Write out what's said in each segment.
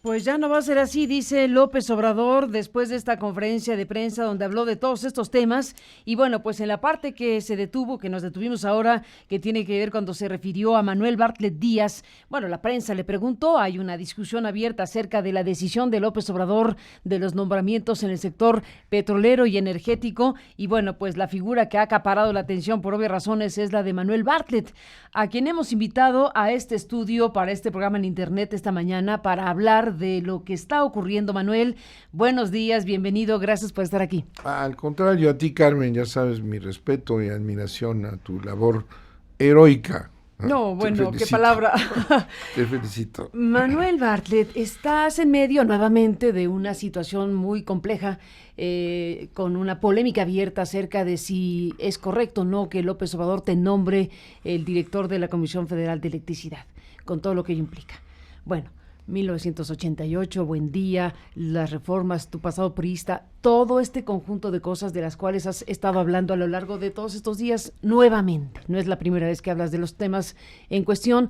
Pues ya no va a ser así, dice López Obrador, después de esta conferencia de prensa donde habló de todos estos temas. Y bueno, pues en la parte que se detuvo, que nos detuvimos ahora, que tiene que ver cuando se refirió a Manuel Bartlett Díaz, bueno, la prensa le preguntó, hay una discusión abierta acerca de la decisión de López Obrador de los nombramientos en el sector petrolero y energético. Y bueno, pues la figura que ha acaparado la atención por obvias razones es la de Manuel Bartlett, a quien hemos invitado a este estudio para este programa en internet esta mañana para hablar de lo que está ocurriendo. Manuel, buenos días, bienvenido, gracias por estar aquí. Al contrario, a ti, Carmen, ya sabes mi respeto y admiración a tu labor heroica. No, bueno, qué palabra. Te felicito. Manuel Bartlett, estás en medio nuevamente de una situación muy compleja, con una polémica abierta acerca de si es correcto o no que López Obrador te nombre el director de la Comisión Federal de Electricidad, con todo lo que ello implica. Bueno, 1988, buen día, las reformas, tu pasado priista, todo este conjunto de cosas de las cuales has estado hablando a lo largo de todos estos días nuevamente. No es la primera vez que hablas de los temas en cuestión,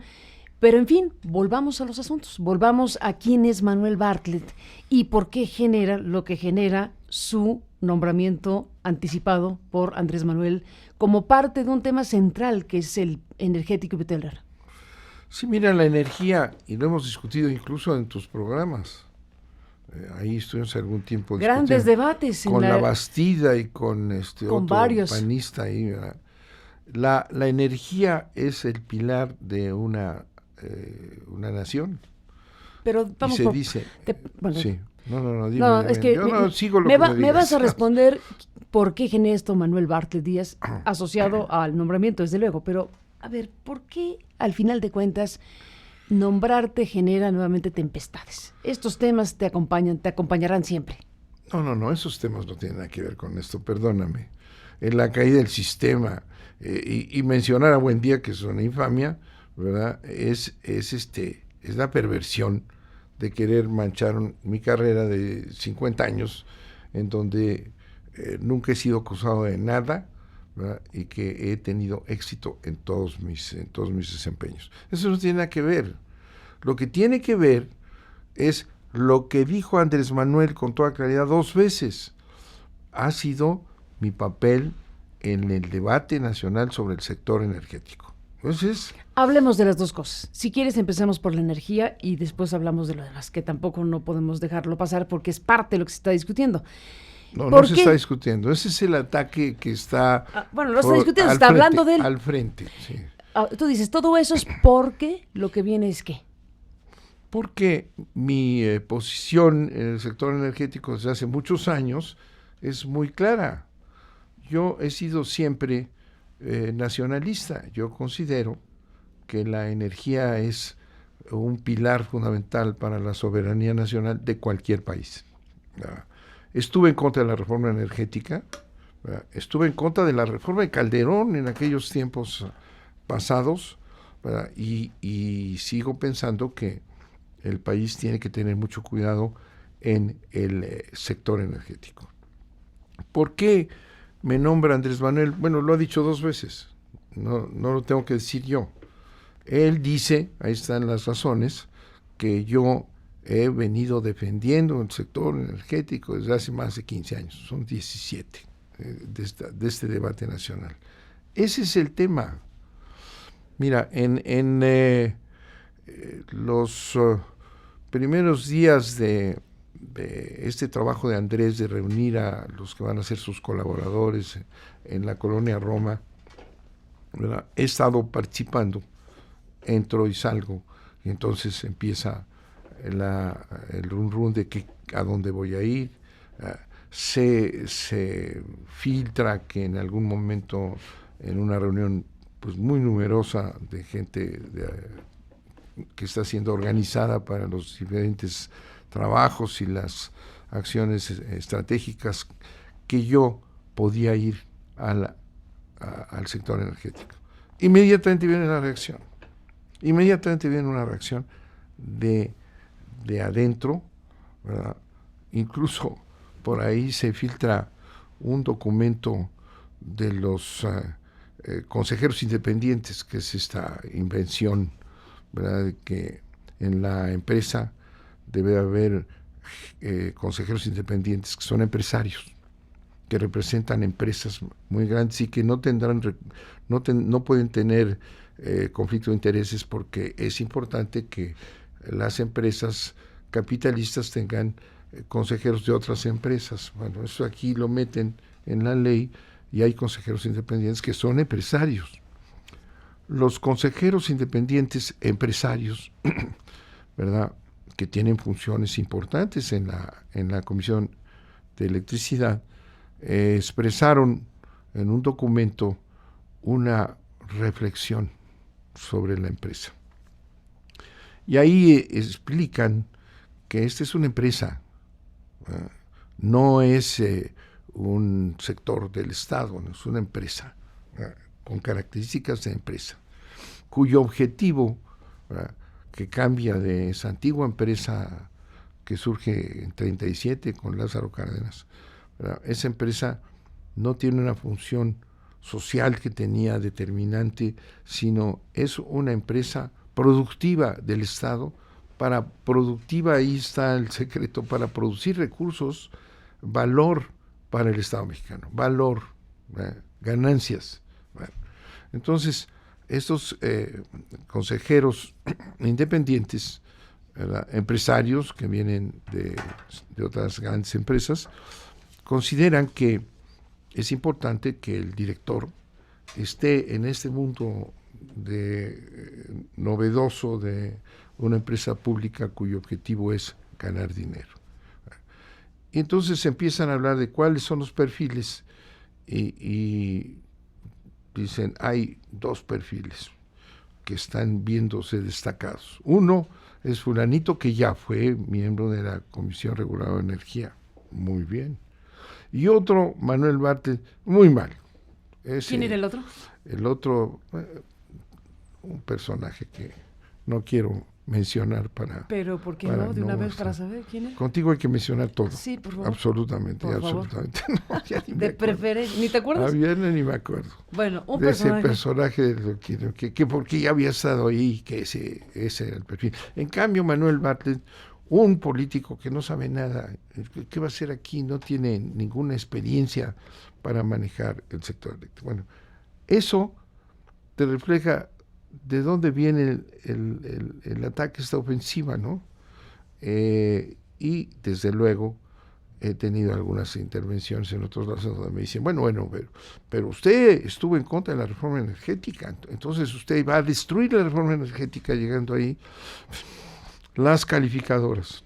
pero en fin, volvamos a los asuntos, volvamos a quién es Manuel Bartlett y por qué genera lo que genera su nombramiento anticipado por Andrés Manuel como parte de un tema central que es el energético y petrolero. Sí, mira, la energía, y lo hemos discutido incluso en tus programas, ahí estuvimos algún tiempo grandes debates con la Bastida y con otro varios panista ahí, ¿verdad? La energía es el pilar de una nación. Pero vamos, y se dice, bueno, sí, no, dime, no, es que yo no sigo lo que me me vas a digas. responder por qué genera esto Manuel Bartlett Díaz asociado al nombramiento, desde luego, pero a ver, ¿por qué al final de cuentas nombrarte genera nuevamente tempestades? Estos temas te acompañarán siempre. No, esos temas no tienen nada que ver con esto, perdóname. En la caída del sistema, y mencionar a Buendía, que es una infamia, ¿verdad? Es la perversión de querer manchar mi carrera de 50 años, en donde nunca he sido acusado de nada, ¿verdad? Y que he tenido éxito en todos mis desempeños. Eso no tiene nada que ver. Lo que tiene que ver es lo que dijo Andrés Manuel con toda claridad 2 veces. Ha sido mi papel en el debate nacional sobre el sector energético. Entonces, hablemos de las dos cosas. Si quieres, empecemos por la energía y después hablamos de lo demás, que tampoco no podemos dejarlo pasar porque es parte de lo que se está discutiendo. No se está discutiendo. Ese es el ataque que está... bueno, no está discutiendo, está hablando de él. Al frente, sí. Tú dices, todo eso es porque lo que viene es ¿qué? Porque mi posición en el sector energético desde hace muchos años es muy clara. Yo he sido siempre nacionalista. Yo considero que la energía es un pilar fundamental para la soberanía nacional de cualquier país. Estuve en contra de la reforma energética, estuve en contra de la reforma de Calderón en aquellos tiempos pasados, y sigo pensando que el país tiene que tener mucho cuidado en el sector energético. ¿Por qué me nombra Andrés Manuel? Bueno, lo ha dicho 2 veces, no lo tengo que decir yo. Él dice, ahí están las razones, que yo he venido defendiendo el sector energético desde hace más de 15 años, son 17 de este debate nacional. Ese es el tema. Mira, en los primeros días de este trabajo de Andrés de reunir a los que van a ser sus colaboradores en la colonia Roma, ¿verdad? He estado participando, entro y salgo, y entonces empieza el run de a dónde voy a ir. Se filtra que en algún momento en una reunión pues muy numerosa de gente que está siendo organizada para los diferentes trabajos y las acciones estratégicas, que yo podía ir al sector energético. Inmediatamente viene una reacción de adentro, ¿verdad? Incluso por ahí se filtra un documento de los consejeros independientes, que es esta invención, ¿verdad?, de que en la empresa debe haber consejeros independientes que son empresarios, que representan empresas muy grandes y que no pueden tener conflicto de intereses, porque es importante que las empresas capitalistas tengan consejeros de otras empresas. Bueno, eso aquí lo meten en la ley y hay consejeros independientes que son empresarios. Los consejeros independientes empresarios, ¿verdad?, que tienen funciones importantes en la Comisión de Electricidad, expresaron en un documento una reflexión sobre la empresa. Y ahí explican que esta es una empresa, no es un sector del Estado, no es una empresa con características de empresa, cuyo objetivo, que cambia de esa antigua empresa que surge en 37 con Lázaro Cárdenas, esa empresa no tiene una función social que tenía determinante, sino es una empresa productiva del Estado. Para productiva, ahí está el secreto, para producir recursos, valor para el Estado mexicano, valor, ganancias. Bueno, entonces, estos consejeros independientes, ¿verdad?, empresarios que vienen de otras grandes empresas, consideran que es importante que el director esté en este mundo novedoso de una empresa pública cuyo objetivo es ganar dinero. Y entonces empiezan a hablar de cuáles son los perfiles y dicen, hay dos perfiles que están viéndose destacados. Uno es fulanito, que ya fue miembro de la Comisión Reguladora de Energía, muy bien. Y otro, Manuel Bartlett, muy mal. ¿Quién era el otro? El otro, un personaje que no quiero mencionar para... Pero ¿por qué no? De una vez para saber quién es. Contigo hay que mencionar todo. Sí, por favor. Absolutamente, por absolutamente. Favor. No, ya ni de preferencia, ¿ni te acuerdas? Ni me acuerdo. Bueno, un de personaje. Ese personaje que porque ya había estado ahí, que ese era el perfil. En cambio, Manuel Bartlett, un político que no sabe nada, ¿qué va a hacer aquí? No tiene ninguna experiencia para manejar el sector eléctrico. Bueno, eso te refleja de dónde viene el ataque, esta ofensiva, ¿no? Y desde luego he tenido algunas intervenciones en otros lados donde me dicen, bueno, pero usted estuvo en contra de la reforma energética, entonces usted va a destruir la reforma energética llegando ahí. Las calificadoras.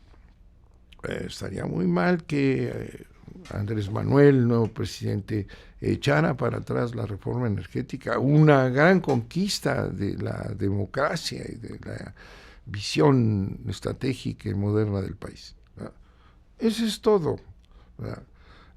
Estaría muy mal que Andrés Manuel, el nuevo presidente, echara para atrás la reforma energética, una gran conquista de la democracia y de la visión estratégica y moderna del país, ¿verdad? Eso es todo, ¿verdad?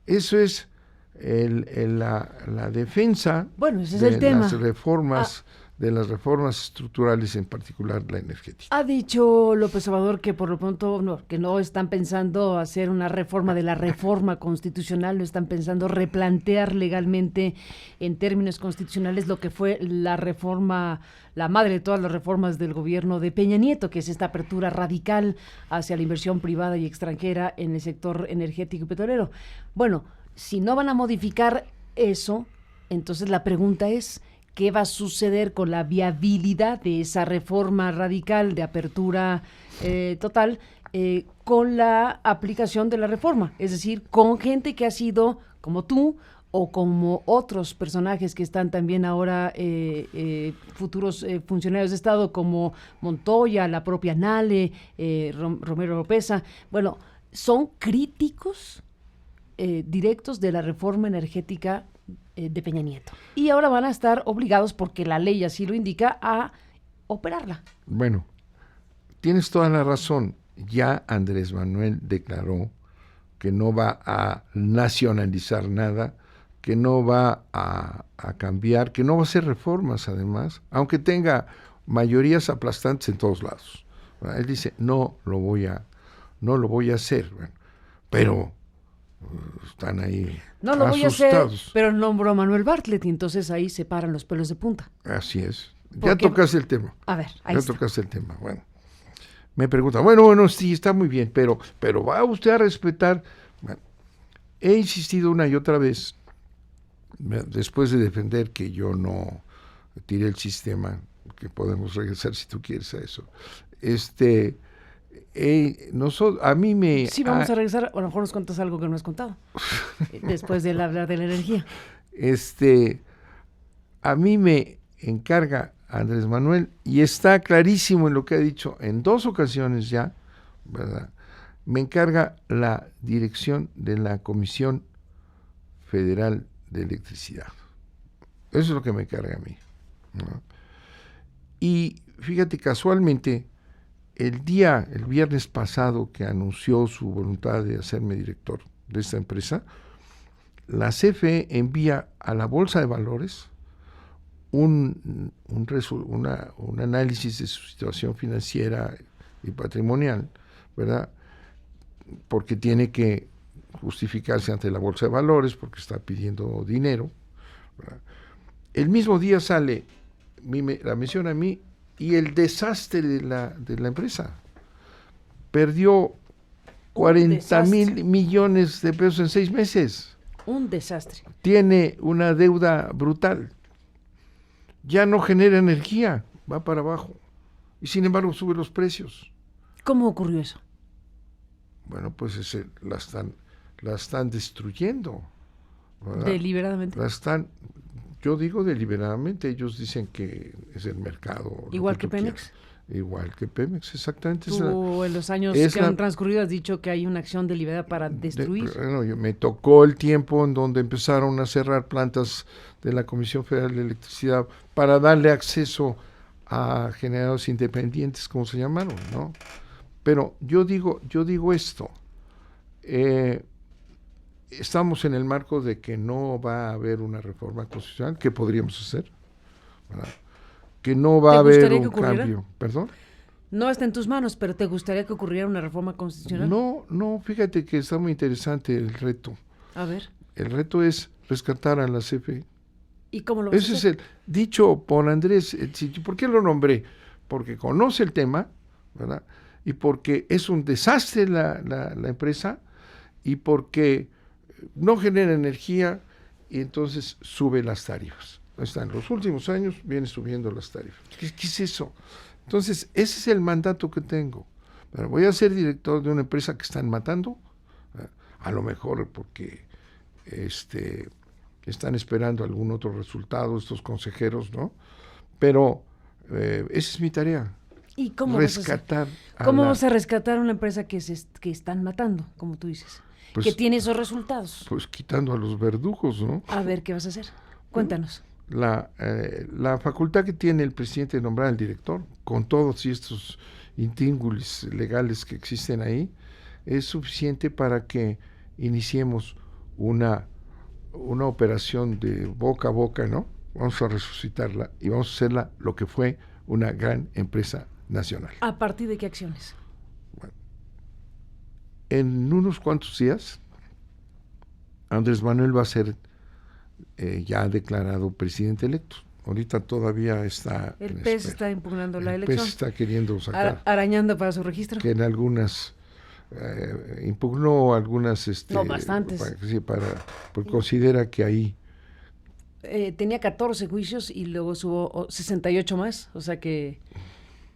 Eso es la defensa ese es el tema. Las reformas, de las reformas estructurales, en particular la energética. Ha dicho López Obrador que por lo pronto que no están pensando hacer una reforma de la reforma constitucional, no están pensando replantear legalmente en términos constitucionales lo que fue la reforma, la madre de todas las reformas del gobierno de Peña Nieto, que es esta apertura radical hacia la inversión privada y extranjera en el sector energético y petrolero. Bueno, si no van a modificar eso, entonces la pregunta es, ¿qué va a suceder con la viabilidad de esa reforma radical de apertura total con la aplicación de la reforma? Es decir, con gente que ha sido como tú o como otros personajes que están también ahora futuros funcionarios de Estado como Montoya, la propia Nale, Romero Oropeza. Bueno, son críticos directos de la reforma energética de Peña Nieto. Y ahora van a estar obligados, porque la ley así lo indica, a operarla. Bueno, tienes toda la razón. Ya Andrés Manuel declaró que no va a nacionalizar nada, que no va a cambiar, que no va a hacer reformas además, aunque tenga mayorías aplastantes en todos lados. Él dice, no lo voy a hacer. Bueno, pero están ahí no lo voy asustados. A hacer, pero nombró a Manuel Bartlett y entonces ahí se paran los pelos de punta. Así es. Ya tocaste el tema. A ver, ahí ya está. tocaste el tema. Bueno, me preguntan, bueno, sí, está muy bien, pero ¿va usted a respetar? Bueno, he insistido una y otra vez, después de defender que yo no tiré el sistema, que podemos regresar si tú quieres a eso, a mí me... Sí, vamos a regresar, a lo mejor nos cuentas algo que no has contado, después de hablar de la energía. A mí me encarga Andrés Manuel, y está clarísimo en lo que ha dicho en 2 ocasiones ya, ¿verdad? Me encarga la dirección de la Comisión Federal de Electricidad. Eso es lo que me encarga a mí, ¿no? Y fíjate, casualmente, el viernes pasado que anunció su voluntad de hacerme director de esta empresa, la CFE envía a la Bolsa de Valores un análisis de su situación financiera y patrimonial, ¿verdad? Porque tiene que justificarse ante la Bolsa de Valores, porque está pidiendo dinero, ¿verdad? El mismo día sale la mención a mí y el desastre de la empresa. Perdió 40,000 millones de pesos en 6 meses. Un desastre. Tiene una deuda brutal. Ya no genera energía, va para abajo. Y sin embargo sube los precios. ¿Cómo ocurrió eso? Bueno, pues la están destruyendo, ¿verdad? Deliberadamente. Yo digo deliberadamente, ellos dicen que es el mercado. Igual que Pemex. Igual que Pemex, exactamente. Tú en los años que han transcurrido has dicho que hay una acción deliberada para destruir. Me tocó el tiempo en donde empezaron a cerrar plantas de la Comisión Federal de Electricidad para darle acceso a generadores independientes, como se llamaron, ¿no? Pero yo digo esto, estamos en el marco de que no va a haber una reforma constitucional, que podríamos hacer, ¿verdad? Que no va a haber un cambio. ¿Perdón? No está en tus manos, pero ¿te gustaría que ocurriera una reforma constitucional? No, fíjate que está muy interesante el reto. A ver. El reto es rescatar a la CFE. ¿Y cómo lo vas a hacer? Ese es el dicho por Andrés. ¿Por qué lo nombré? Porque conoce el tema, ¿verdad? Y porque es un desastre la empresa, y porque no genera energía y entonces sube las tarifas. En los últimos años viene subiendo las tarifas. ¿Qué es eso? Entonces, ese es el mandato que tengo. Pero voy a ser director de una empresa que están matando, a lo mejor porque están esperando algún otro resultado estos consejeros, ¿no? Pero esa es mi tarea. ¿Y cómo rescatar vas a rescatar una empresa que están matando, como tú dices? Pues, que tiene esos resultados. Pues quitando a los verdugos, ¿no? A ver, ¿qué vas a hacer? Cuéntanos. La facultad que tiene el presidente de nombrar al director, con todos estos intríngulis legales que existen ahí, es suficiente para que iniciemos una operación de boca a boca, ¿no? Vamos a resucitarla y vamos a hacerla lo que fue una gran empresa nacional. ¿A partir de qué acciones? Bueno, en unos cuantos días, Andrés Manuel va a ser ya declarado presidente electo. Ahorita todavía está... El PES está impugnando la elección. El PES está queriendo sacar... Arañando para su registro. Que en algunas... impugnó algunas... no, bastantes. Porque considera que ahí... tenía 14 juicios y luego subo 68 más. O sea que...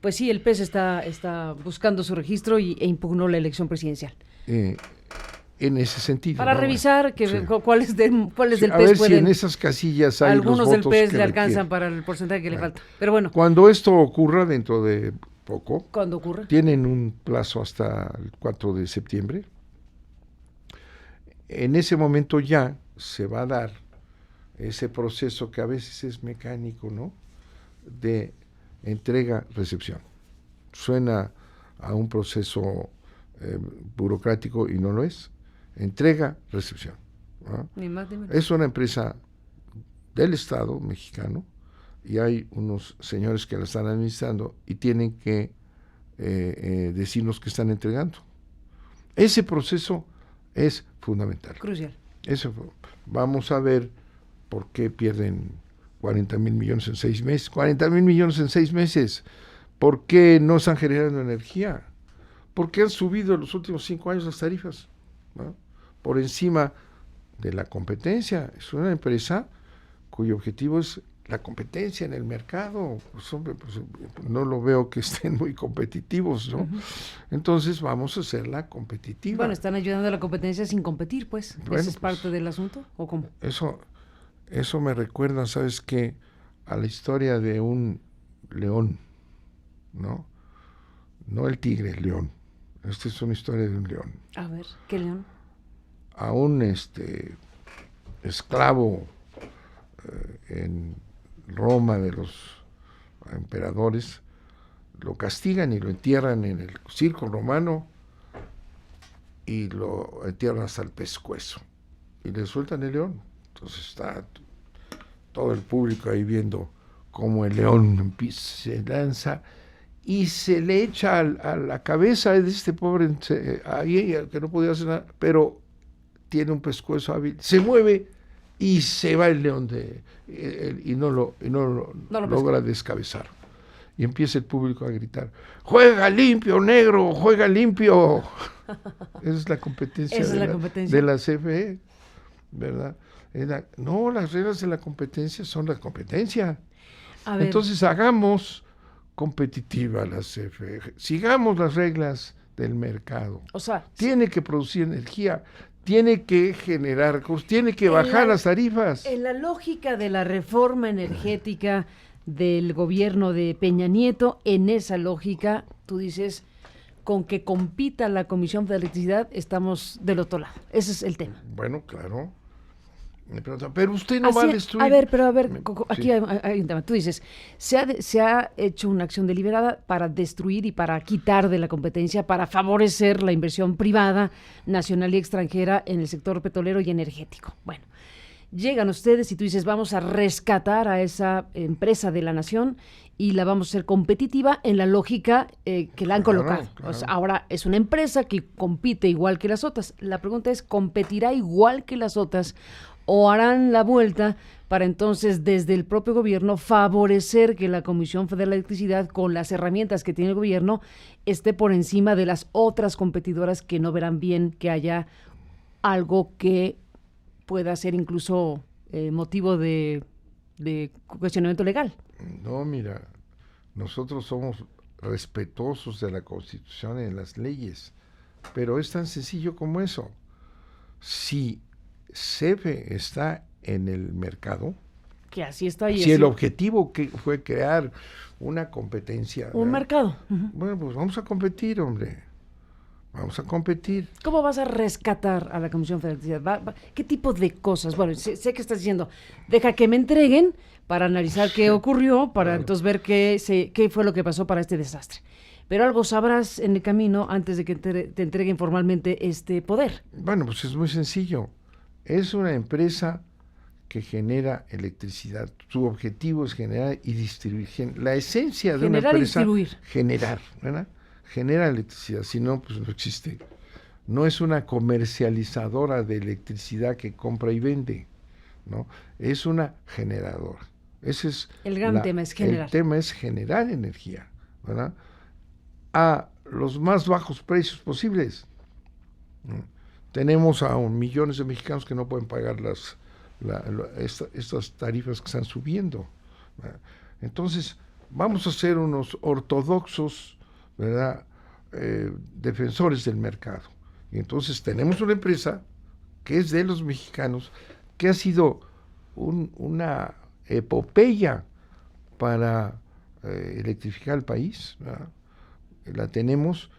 Pues sí, el PES está buscando su registro e impugnó la elección presidencial. En ese sentido. Para revisar cuáles del PES a ver si en esas casillas hay algunos los votos del PES que le alcanzan para el porcentaje que le falta. Pero bueno. Cuando esto ocurra dentro de poco. ¿Cuándo ocurra? Tienen un plazo hasta el 4 de septiembre. En ese momento ya se va a dar ese proceso que a veces es mecánico, ¿no? De entrega-recepción. Suena a un proceso burocrático y no lo es. Entrega-recepción, ¿no? Ni más ni menos. Es una empresa del Estado mexicano y hay unos señores que la están administrando y tienen que decirnos que están entregando. Ese proceso es fundamental. Crucial. Vamos a ver por qué pierden 40,000 millones en 6 meses. 40,000 millones en 6 meses. ¿Por qué no están generando energía? ¿Por qué han subido en los últimos 5 años las tarifas? ¿No? Por encima de la competencia. Es una empresa cuyo objetivo es la competencia en el mercado. Pues, hombre, pues, no lo veo que estén muy competitivos, ¿no? Uh-huh. Entonces vamos a hacerla competitiva. Bueno, están ayudando a la competencia sin competir, pues. Bueno, ¿ese es parte del asunto o cómo? Eso me recuerda, ¿sabes qué? A la historia de un león, ¿no? No el tigre, el león. Esta es una historia de un león. A ver, ¿qué león? A un esclavo en Roma de los emperadores, lo castigan y lo entierran en el circo romano y lo entierran hasta el pescuezo y le sueltan el león. Entonces está todo el público ahí viendo cómo el león se lanza y se le echa a la cabeza de este pobre ahí que no podía hacer nada, pero tiene un pescuezo hábil, se mueve y se va el león y no lo logra descabezar. Y empieza el público a gritar: ¡juega limpio, negro! ¡Juega limpio! Esa es la competencia, de la CFE, ¿verdad? No, las reglas de la competencia son la competencia. Entonces hagamos competitiva la CFE, sigamos las reglas del mercado. O sea, tiene que producir energía, tiene que generar, tiene que bajar las tarifas. En la lógica de la reforma energética del gobierno de Peña Nieto, en esa lógica, tú dices, con que compita la Comisión de Electricidad, estamos del otro lado. Ese es el tema. Bueno, claro. Me preguntan, pero usted no va a destruir. A ver, aquí sí. hay un tema. Tú dices, se ha hecho una acción deliberada para destruir y para quitar de la competencia, para favorecer la inversión privada, nacional y extranjera en el sector petrolero y energético. Bueno, llegan ustedes y tú dices, vamos a rescatar a esa empresa de la nación y la vamos a hacer competitiva en la lógica que la han colocado. Claro. O sea, ahora es una empresa que compite igual que las otras. La pregunta es, ¿competirá igual que las otras o harán la vuelta para entonces desde el propio gobierno favorecer que la Comisión Federal de Electricidad, con las herramientas que tiene el gobierno, esté por encima de las otras competidoras que no verán bien que haya algo que pueda ser incluso motivo de cuestionamiento legal? No, mira, nosotros somos respetuosos de la Constitución y de las leyes, pero es tan sencillo como eso. Si CFE está en el mercado, que así está, y si el objetivo que fue crear una competencia, un mercado, bueno, pues vamos a competir, hombre. Vamos a competir. ¿Cómo vas a rescatar a la Comisión Federal de Electricidad? ¿Qué tipo de cosas? Bueno, sé que estás diciendo, deja que me entreguen para analizar qué ocurrió, para entonces ver qué fue lo que pasó para este desastre. Pero algo sabrás en el camino antes de que te entreguen formalmente este poder. Bueno, pues es muy sencillo. Es una empresa que genera electricidad. Su objetivo es generar y distribuir. La esencia de una empresa es generar, ¿verdad? Genera electricidad, si no, pues no existe. No es una comercializadora de electricidad que compra y vende, ¿no? Es una generadora. Ese es el gran tema, es generar. El tema es generar energía, ¿verdad? A los más bajos precios posibles. Tenemos a millones de mexicanos que no pueden pagar estas tarifas que están subiendo, ¿verdad? Entonces, vamos a ser unos ortodoxos, ¿verdad? Defensores del mercado. Y entonces tenemos una empresa que es de los mexicanos, que ha sido una epopeya para electrificar el país, ¿verdad? La tenemos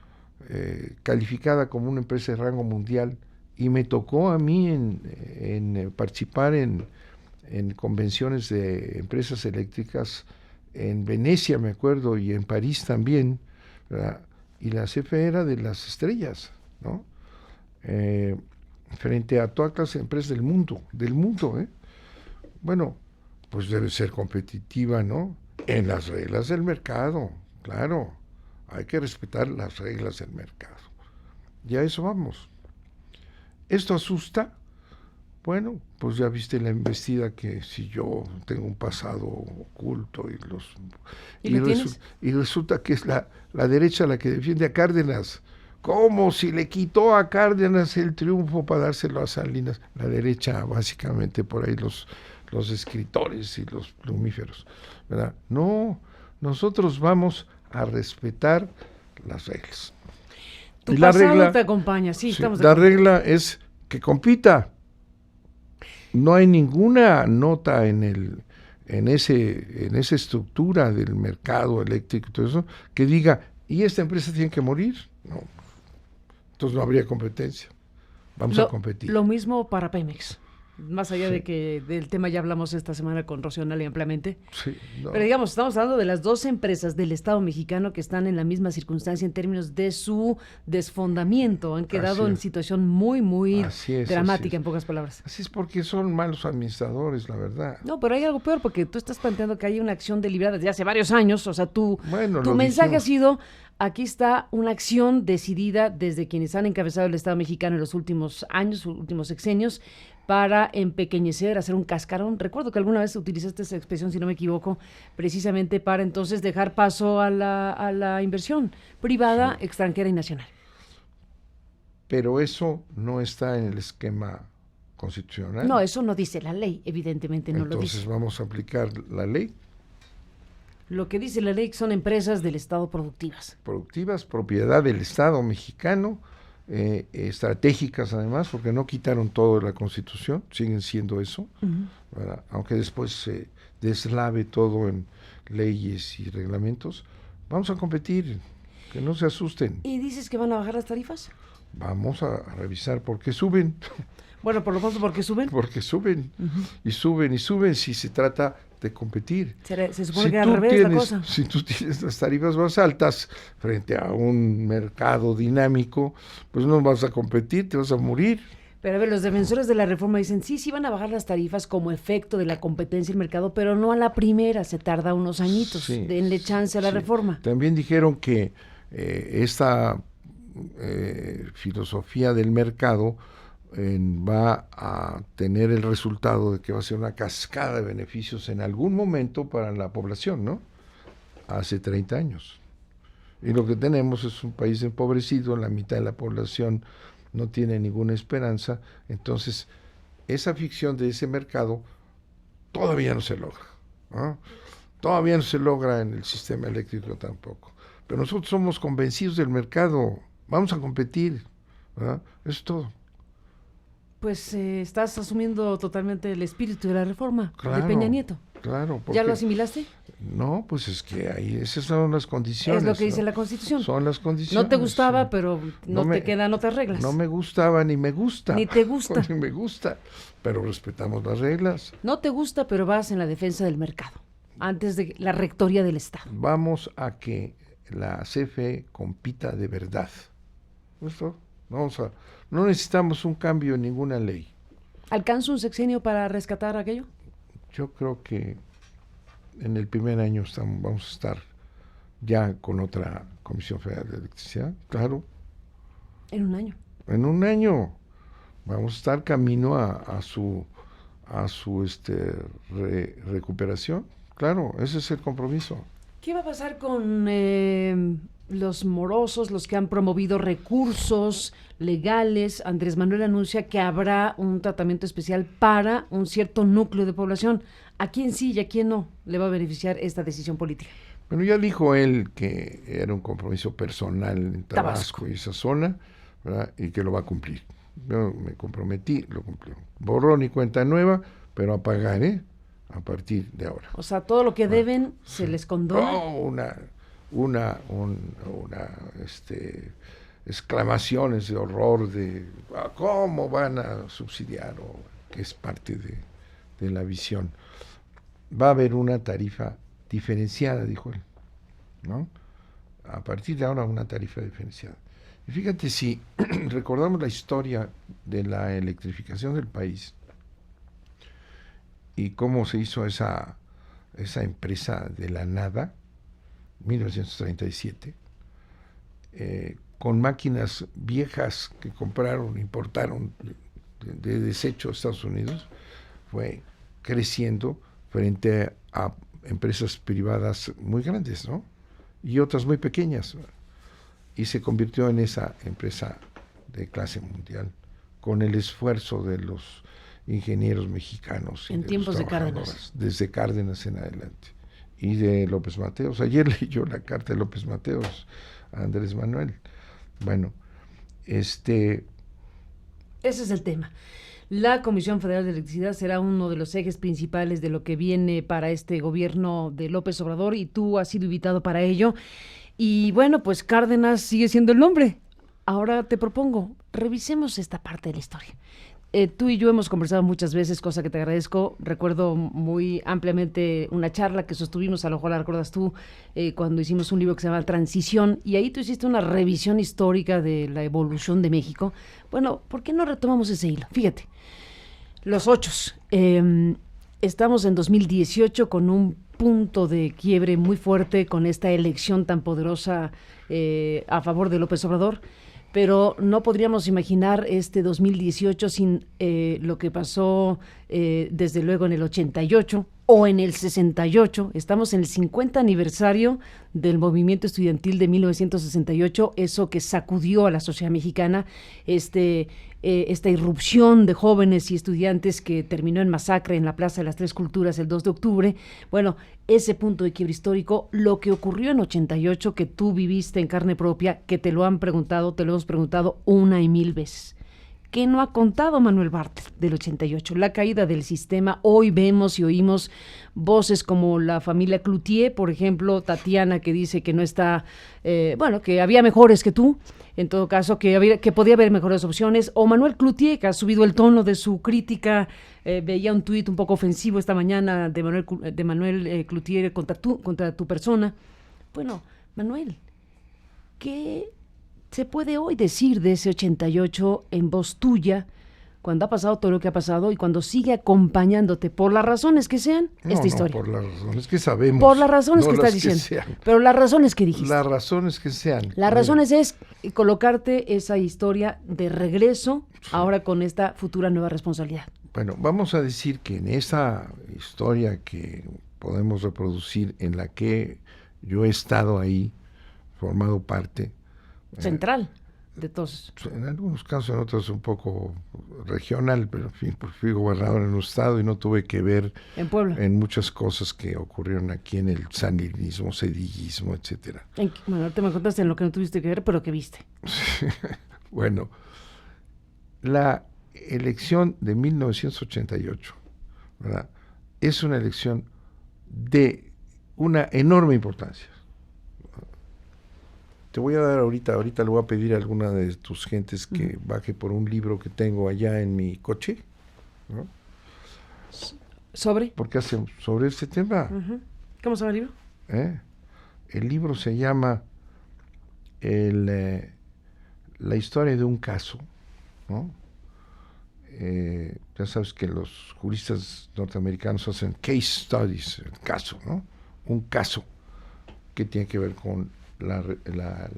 calificada como una empresa de rango mundial, y me tocó a mí en participar en convenciones de empresas eléctricas en Venecia, me acuerdo, y en París también, ¿verdad? Y la CFE era de las estrellas, ¿no? Frente a todas las empresas del mundo, Bueno, pues debe ser competitiva, ¿no? En las reglas del mercado, claro. Hay que respetar las reglas del mercado. Y a eso vamos. Esto asusta Bueno, pues ya viste la embestida que si yo tengo un pasado oculto ¿Y lo tienes? y resulta que es la derecha la que defiende a Cárdenas. Como si le quitó a Cárdenas el triunfo para dárselo a Salinas. La derecha, básicamente, por ahí los escritores y los plumíferos, ¿verdad? No, nosotros vamos a respetar las reglas. Tu Y la pasado regla, te acompaña, sí, sí, estamos de la acuerdo. regla es que compita. No hay ninguna nota en esa estructura del mercado eléctrico y todo eso que diga, y esta empresa tiene que morir. No, entonces no habría competencia. Vamos a competir. Lo mismo para Pemex. Más allá Sí, de que del tema ya hablamos esta semana con Rocío Nale ampliamente. sí, no. Pero digamos, estamos hablando de las dos empresas del Estado mexicano que están en la misma circunstancia en términos de su desfondamiento. Han quedado Así en es. situación muy, muy Así es, dramática, así es. en pocas palabras. Así es porque son malos administradores, la verdad. No, pero hay algo peor porque tú estás planteando que hay una acción deliberada desde hace varios años. O sea, Bueno, tu lo mensaje ha dijimos. sido, aquí está una acción decidida desde quienes han encabezado el Estado mexicano en los últimos años, últimos sexenios, para empequeñecer, hacer un cascarón. Recuerdo que alguna vez utilizaste esa expresión, si no me equivoco, precisamente para entonces dejar paso a la inversión privada, Sí. extranjera y nacional. Pero eso no está en el esquema constitucional. No, eso no dice la ley, evidentemente no lo Entonces dice. vamos a aplicar la ley. Lo que dice la ley son empresas del Estado productivas. Productivas, propiedad del Estado mexicano, estratégicas además, porque no quitaron todo de la Constitución, siguen siendo eso, ¿verdad? Aunque después se deslave todo en leyes y reglamentos. Vamos a competir, que no se asusten. ¿Y dices que van a bajar las tarifas? Vamos a revisar por qué suben, Bueno, por lo pronto, ¿por qué suben? porque suben, y suben, y suben si se trata de competir. Se supone Si que al tú revés la tienes, cosa. si tú tienes las tarifas más altas frente a un mercado dinámico, pues no vas a competir, te vas a morir. Pero a ver, los defensores de la reforma dicen, sí, van a bajar las tarifas como efecto de la competencia y el mercado, pero no a la primera, se tarda unos añitos. Sí, Denle chance a la sí. reforma. También dijeron que esta filosofía del mercado va a tener el resultado de que va a ser una cascada de beneficios en algún momento para la población, ¿no? Hace 30 años. Y lo que tenemos es un país empobrecido, la mitad de la población no tiene ninguna esperanza, entonces esa ficción de ese mercado todavía no se logra, ¿no? Todavía no se logra en el sistema eléctrico tampoco. Pero nosotros somos convencidos del mercado, vamos a competir, ¿verdad? Eso es todo. Pues estás asumiendo totalmente el espíritu de la reforma Claro, de Peña Nieto. claro. ¿Ya lo porque- asimilaste? No, pues es que ahí esas son las condiciones. Es lo que dice ¿no? la Constitución. Son las condiciones. No te gustaba, sí. pero no me- te quedan otras reglas. No me gustaba ni me gusta. Ni te gusta. Ni me gusta, pero respetamos las reglas. No te gusta, pero vas en la defensa del mercado, antes de la rectoría del Estado. Vamos a que la CFE compita de verdad. ¿Listo? No necesitamos un cambio en ninguna ley. ¿Alcanza un sexenio para rescatar aquello? Yo creo que en el primer año vamos a estar ya con otra Comisión Federal de Electricidad, claro. En un año. En un año vamos a estar camino a su recuperación. Claro, ese es el compromiso. ¿Qué va a pasar con los morosos, los que han promovido recursos legales? Andrés Manuel anuncia que habrá un tratamiento especial para un cierto núcleo de población. ¿A quién sí y a quién no le va a beneficiar esta decisión política? Bueno, ya dijo él que era un compromiso personal en Tabasco y esa zona, ¿verdad? Y que lo va a cumplir. Yo me comprometí, lo cumplió. Borrón y cuenta nueva, pero a pagar, a partir de ahora. O sea, todo lo que deben se les condona. Oh, exclamaciones de horror de cómo van a subsidiar, o que es parte de la visión. Va a haber una tarifa diferenciada, dijo él, ¿no? A partir de ahora una tarifa diferenciada. Y fíjate, si recordamos la historia de la electrificación del país y cómo se hizo esa empresa de la nada, 1937, con máquinas viejas que compraron, importaron de desecho de Estados Unidos fue creciendo frente a empresas privadas muy grandes, ¿no? Y otras muy pequeñas. Y se convirtió en esa empresa de clase mundial, con el esfuerzo de los ingenieros mexicanos. En tiempos de Cárdenas. Desde Cárdenas en adelante. Y de López Mateos. Ayer leí yo la carta de López Mateos a Andrés Manuel. Bueno, ese es el tema. La Comisión Federal de Electricidad será uno de los ejes principales de lo que viene para este gobierno de López Obrador y tú has sido invitado para ello. Y bueno, pues Cárdenas sigue siendo el nombre. Ahora te propongo, revisemos esta parte de la historia. Tú y yo hemos conversado muchas veces, cosa que te agradezco. Recuerdo muy ampliamente una charla que sostuvimos, a lo mejor la recuerdas tú, cuando hicimos un libro que se llama Transición, y ahí tú hiciste una revisión histórica de la evolución de México. Bueno, ¿por qué no retomamos ese hilo? Fíjate, los ochos. Estamos en 2018 con un punto de quiebre muy fuerte con esta elección tan poderosa a favor de López Obrador. Pero no podríamos imaginar este 2018 sin lo que pasó desde luego en el 88 o en el 68. Estamos en el 50 aniversario del movimiento estudiantil de 1968, eso que sacudió a la sociedad mexicana, esta irrupción de jóvenes y estudiantes que terminó en masacre en la Plaza de las Tres Culturas el 2 de octubre. Bueno, ese punto de quiebre histórico, lo que ocurrió en 88, que tú viviste en carne propia, que te lo hemos preguntado una y mil veces. ¿Qué no ha contado Manuel Bartlett del 88? La caída del sistema. Hoy vemos y oímos voces como la familia Cloutier, por ejemplo, Tatiana, que dice que no está, que había mejores que tú, en todo caso, que podía haber mejores opciones, o Manuel Cloutier, que ha subido el tono de su crítica. Veía un tuit un poco ofensivo esta mañana de Manuel Cloutier contra tu persona. Bueno, Manuel, ¿qué se puede hoy decir de ese 88 en voz tuya, cuando ha pasado todo lo que ha pasado y cuando sigue acompañándote, por las razones que sean, esta historia? Por las razones que sabemos. Por las razones que estás diciendo. Pero las razones que dijiste. Las razones que sean. Las razones es colocarte esa historia de regreso, sí, ahora con esta futura nueva responsabilidad. Bueno, vamos a decir que en esa historia que podemos reproducir, en la que yo he estado ahí, formado parte, central de todos. En algunos casos, en otros un poco regional, pero en fin, fui gobernador en un estado y no tuve que ver en Puebla en muchas cosas que ocurrieron aquí en el sanilismo, cedillismo, etcétera. Bueno, ahorita me contaste en lo que no tuviste que ver, pero que viste. Bueno, la elección de 1988, ¿verdad?, es una elección de una enorme importancia. Te voy a dar ahorita le voy a pedir a alguna de tus gentes que baje por un libro que tengo allá en mi coche, ¿no? ¿Sobre? Porque sobre este tema. ¿Cómo se llama el libro? El libro se llama La historia de un caso, ¿no? Ya sabes que los juristas norteamericanos hacen case studies, el caso, ¿no? Un caso que tiene que ver con la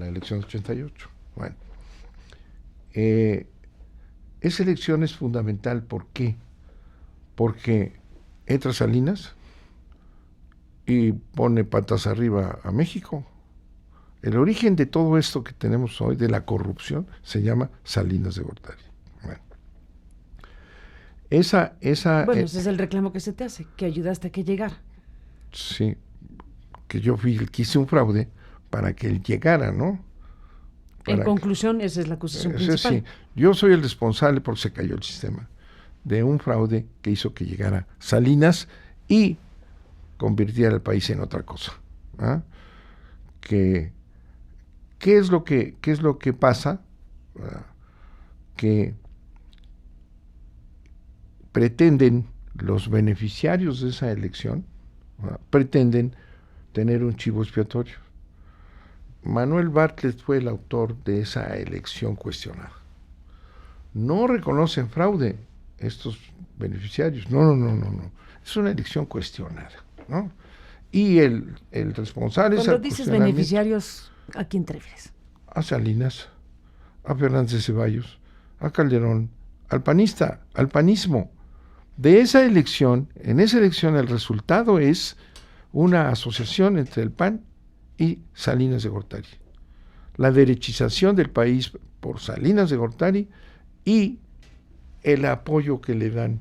elección de 88. Bueno, esa elección es fundamental. ¿Por qué? Porque entra Salinas y pone patas arriba a México. El origen de todo esto que tenemos hoy, de la corrupción, se llama Salinas de Gortari. Bueno, ese es el reclamo que se te hace, que ayudaste a que llegara. Sí, que yo fui el que hice un fraude para que él llegara, ¿no? En conclusión, esa es la acusación principal. Sí, yo soy el responsable, porque se cayó el sistema, de un fraude que hizo que llegara Salinas y convirtiera el país en otra cosa. ¿Qué es lo que pasa? Que pretenden los beneficiarios de esa elección, pretenden tener un chivo expiatorio. Manuel Bartlett fue el autor de esa elección cuestionada. No reconocen fraude estos beneficiarios. No. Es una elección cuestionada, ¿no? Y el responsable... Cuando dices beneficiarios, ¿a quién te refieres? A Salinas, a Fernández de Ceballos, a Calderón, al panista, al panismo. De esa elección, en esa elección el resultado es una asociación entre el PAN y Salinas de Gortari. La derechización del país por Salinas de Gortari y el apoyo que le dan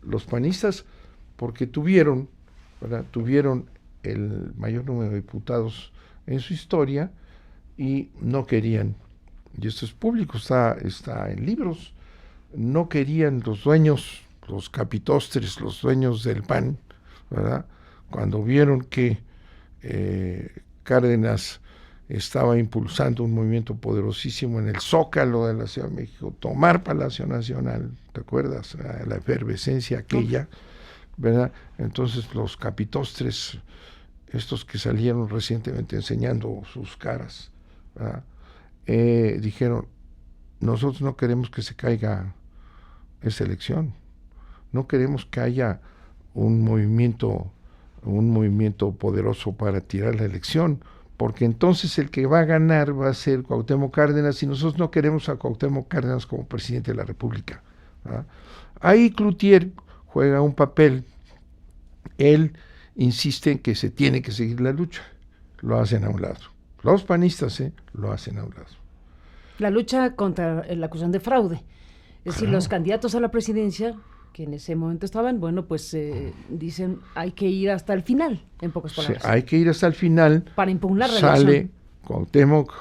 los panistas, porque tuvieron el mayor número de diputados en su historia y no querían, y esto es público, está en libros, no querían los dueños, los capitostres, los dueños del PAN, ¿verdad? Cuando vieron que Cárdenas estaba impulsando un movimiento poderosísimo en el Zócalo de la Ciudad de México, tomar Palacio Nacional, ¿te acuerdas? La efervescencia aquella, ¿verdad? Entonces los capitostres, estos que salieron recientemente enseñando sus caras, ¿verdad? Dijeron, nosotros no queremos que se caiga esa elección, no queremos que haya un movimiento poderoso para tirar la elección, porque entonces el que va a ganar va a ser Cuauhtémoc Cárdenas y nosotros no queremos a Cuauhtémoc Cárdenas como presidente de la República, ¿verdad? Ahí Cloutier juega un papel, él insiste en que se tiene que seguir la lucha, lo hacen a un lado, los panistas lo hacen a un lado. La lucha contra la acusación de fraude, es decir, los candidatos a la presidencia que en ese momento estaban, bueno, pues dicen hay que ir hasta el final, en pocas palabras. Sí, hay que ir hasta el final. Para impugnar la sale elección. Cuauhtémoc,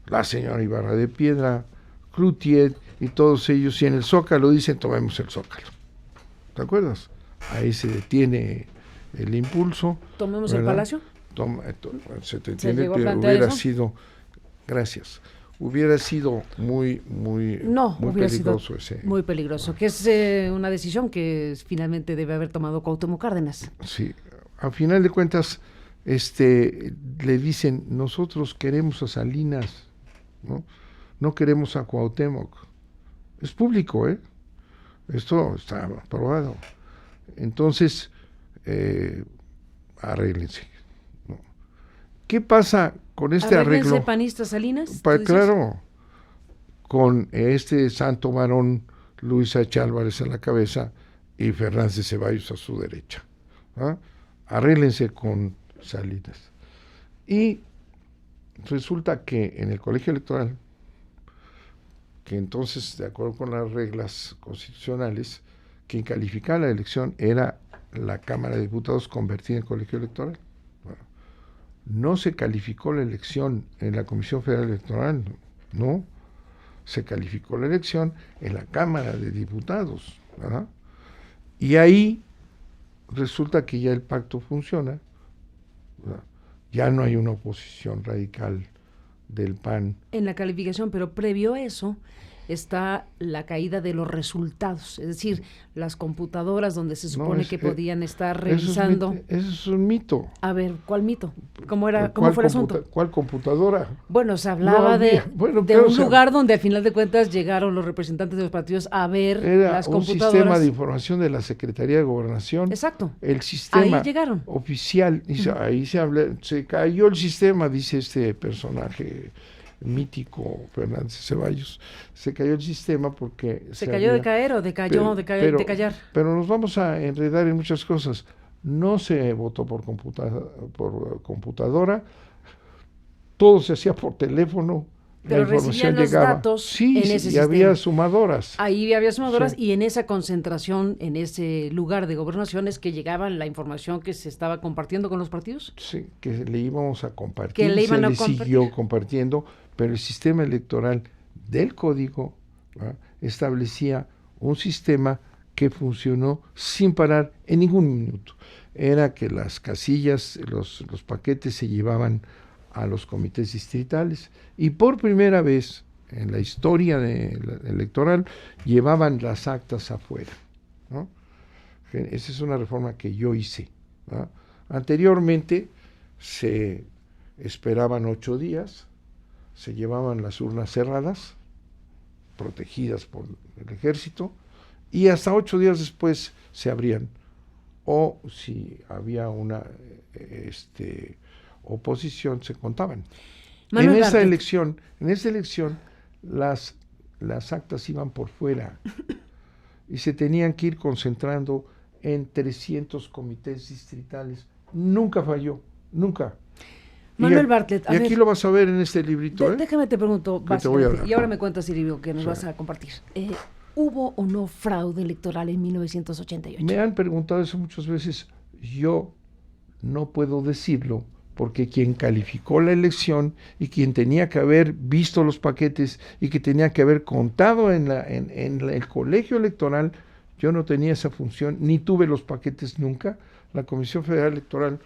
la señora Ibarra de Piedra, Cloutier y todos ellos, y en el Zócalo dicen tomemos el Zócalo. ¿Te acuerdas? Ahí se detiene el impulso. ¿Tomemos ¿verdad? el Palacio? Se detiene, llegó a pero plantear hubiera eso? sido, gracias, hubiera sido muy peligroso ese. Muy peligroso, que es una decisión que finalmente debe haber tomado Cuauhtémoc Cárdenas. Sí, a final de cuentas, le dicen, nosotros queremos a Salinas, ¿no? No queremos a Cuauhtémoc. Es público, esto está aprobado. Entonces, arréglense, ¿no? ¿Qué pasa con este ¿Arréglense arreglo? panistas Salinas? Claro, con este santo varón Luis H. Álvarez en la cabeza y Fernández de Ceballos a su derecha. ¿Ah? Arréglense con Salinas. Y resulta que en el colegio electoral, que entonces, de acuerdo con las reglas constitucionales, quien calificaba la elección era la Cámara de Diputados convertida en colegio electoral. Bueno, no se calificó la elección en la Comisión Federal Electoral, no. Se calificó la elección en la Cámara de Diputados, ¿verdad? Y ahí resulta que ya el pacto funciona, ¿verdad? Ya no hay una oposición radical del PAN. En la calificación, pero previo a eso está la caída de los resultados, es decir, las computadoras donde se supone que podían estar revisando. Eso es un mito. A ver, ¿cuál mito? ¿Cómo fue el asunto? ¿Cuál computadora? Bueno, se hablaba de un lugar donde al final de cuentas llegaron los representantes de los partidos a ver las computadoras. Era un sistema de información de la Secretaría de Gobernación. Exacto. El sistema ahí llegaron. Oficial. Dice, ahí se cayó el sistema, dice este personaje mítico Fernández Ceballos, se cayó el sistema porque... ¿Se cayó de caer o de callar? Pero nos vamos a enredar en muchas cosas. No se votó por computadora, todo se hacía por teléfono, pero la información llegaba. Los datos sí, en ese sistema. Había sumadoras. Ahí había sumadoras y en esa concentración, en ese lugar de gobernación es que llegaba la información que se estaba compartiendo con los partidos. Sí, que le íbamos a compartir. Que le iban a compartir. Siguió compartiendo, pero el sistema electoral del código, ¿verdad?, establecía un sistema que funcionó sin parar en ningún minuto. Era que las casillas, los paquetes se llevaban a los comités distritales y por primera vez en la historia electoral llevaban las actas afuera, ¿no? Esa es una reforma que yo hice, ¿no? Anteriormente se esperaban 8 días, se llevaban las urnas cerradas, protegidas por el ejército, y hasta 8 días después se abrían, o si había una oposición se contaban. En esa elección las las actas iban por fuera y se tenían que ir concentrando en 300 comités distritales. Nunca falló, nunca. Manuel Bartlett, y aquí lo vas a ver en este librito. Déjame te pregunto, básicamente, y ahora me cuentas, Ciribio, que nos vas a compartir. ¿Hubo o no fraude electoral en 1988? Me han preguntado eso muchas veces. Yo no puedo decirlo, porque quien calificó la elección y quien tenía que haber visto los paquetes y que tenía que haber contado en el colegio electoral, yo no tenía esa función, ni tuve los paquetes nunca. La Comisión Federal Electoral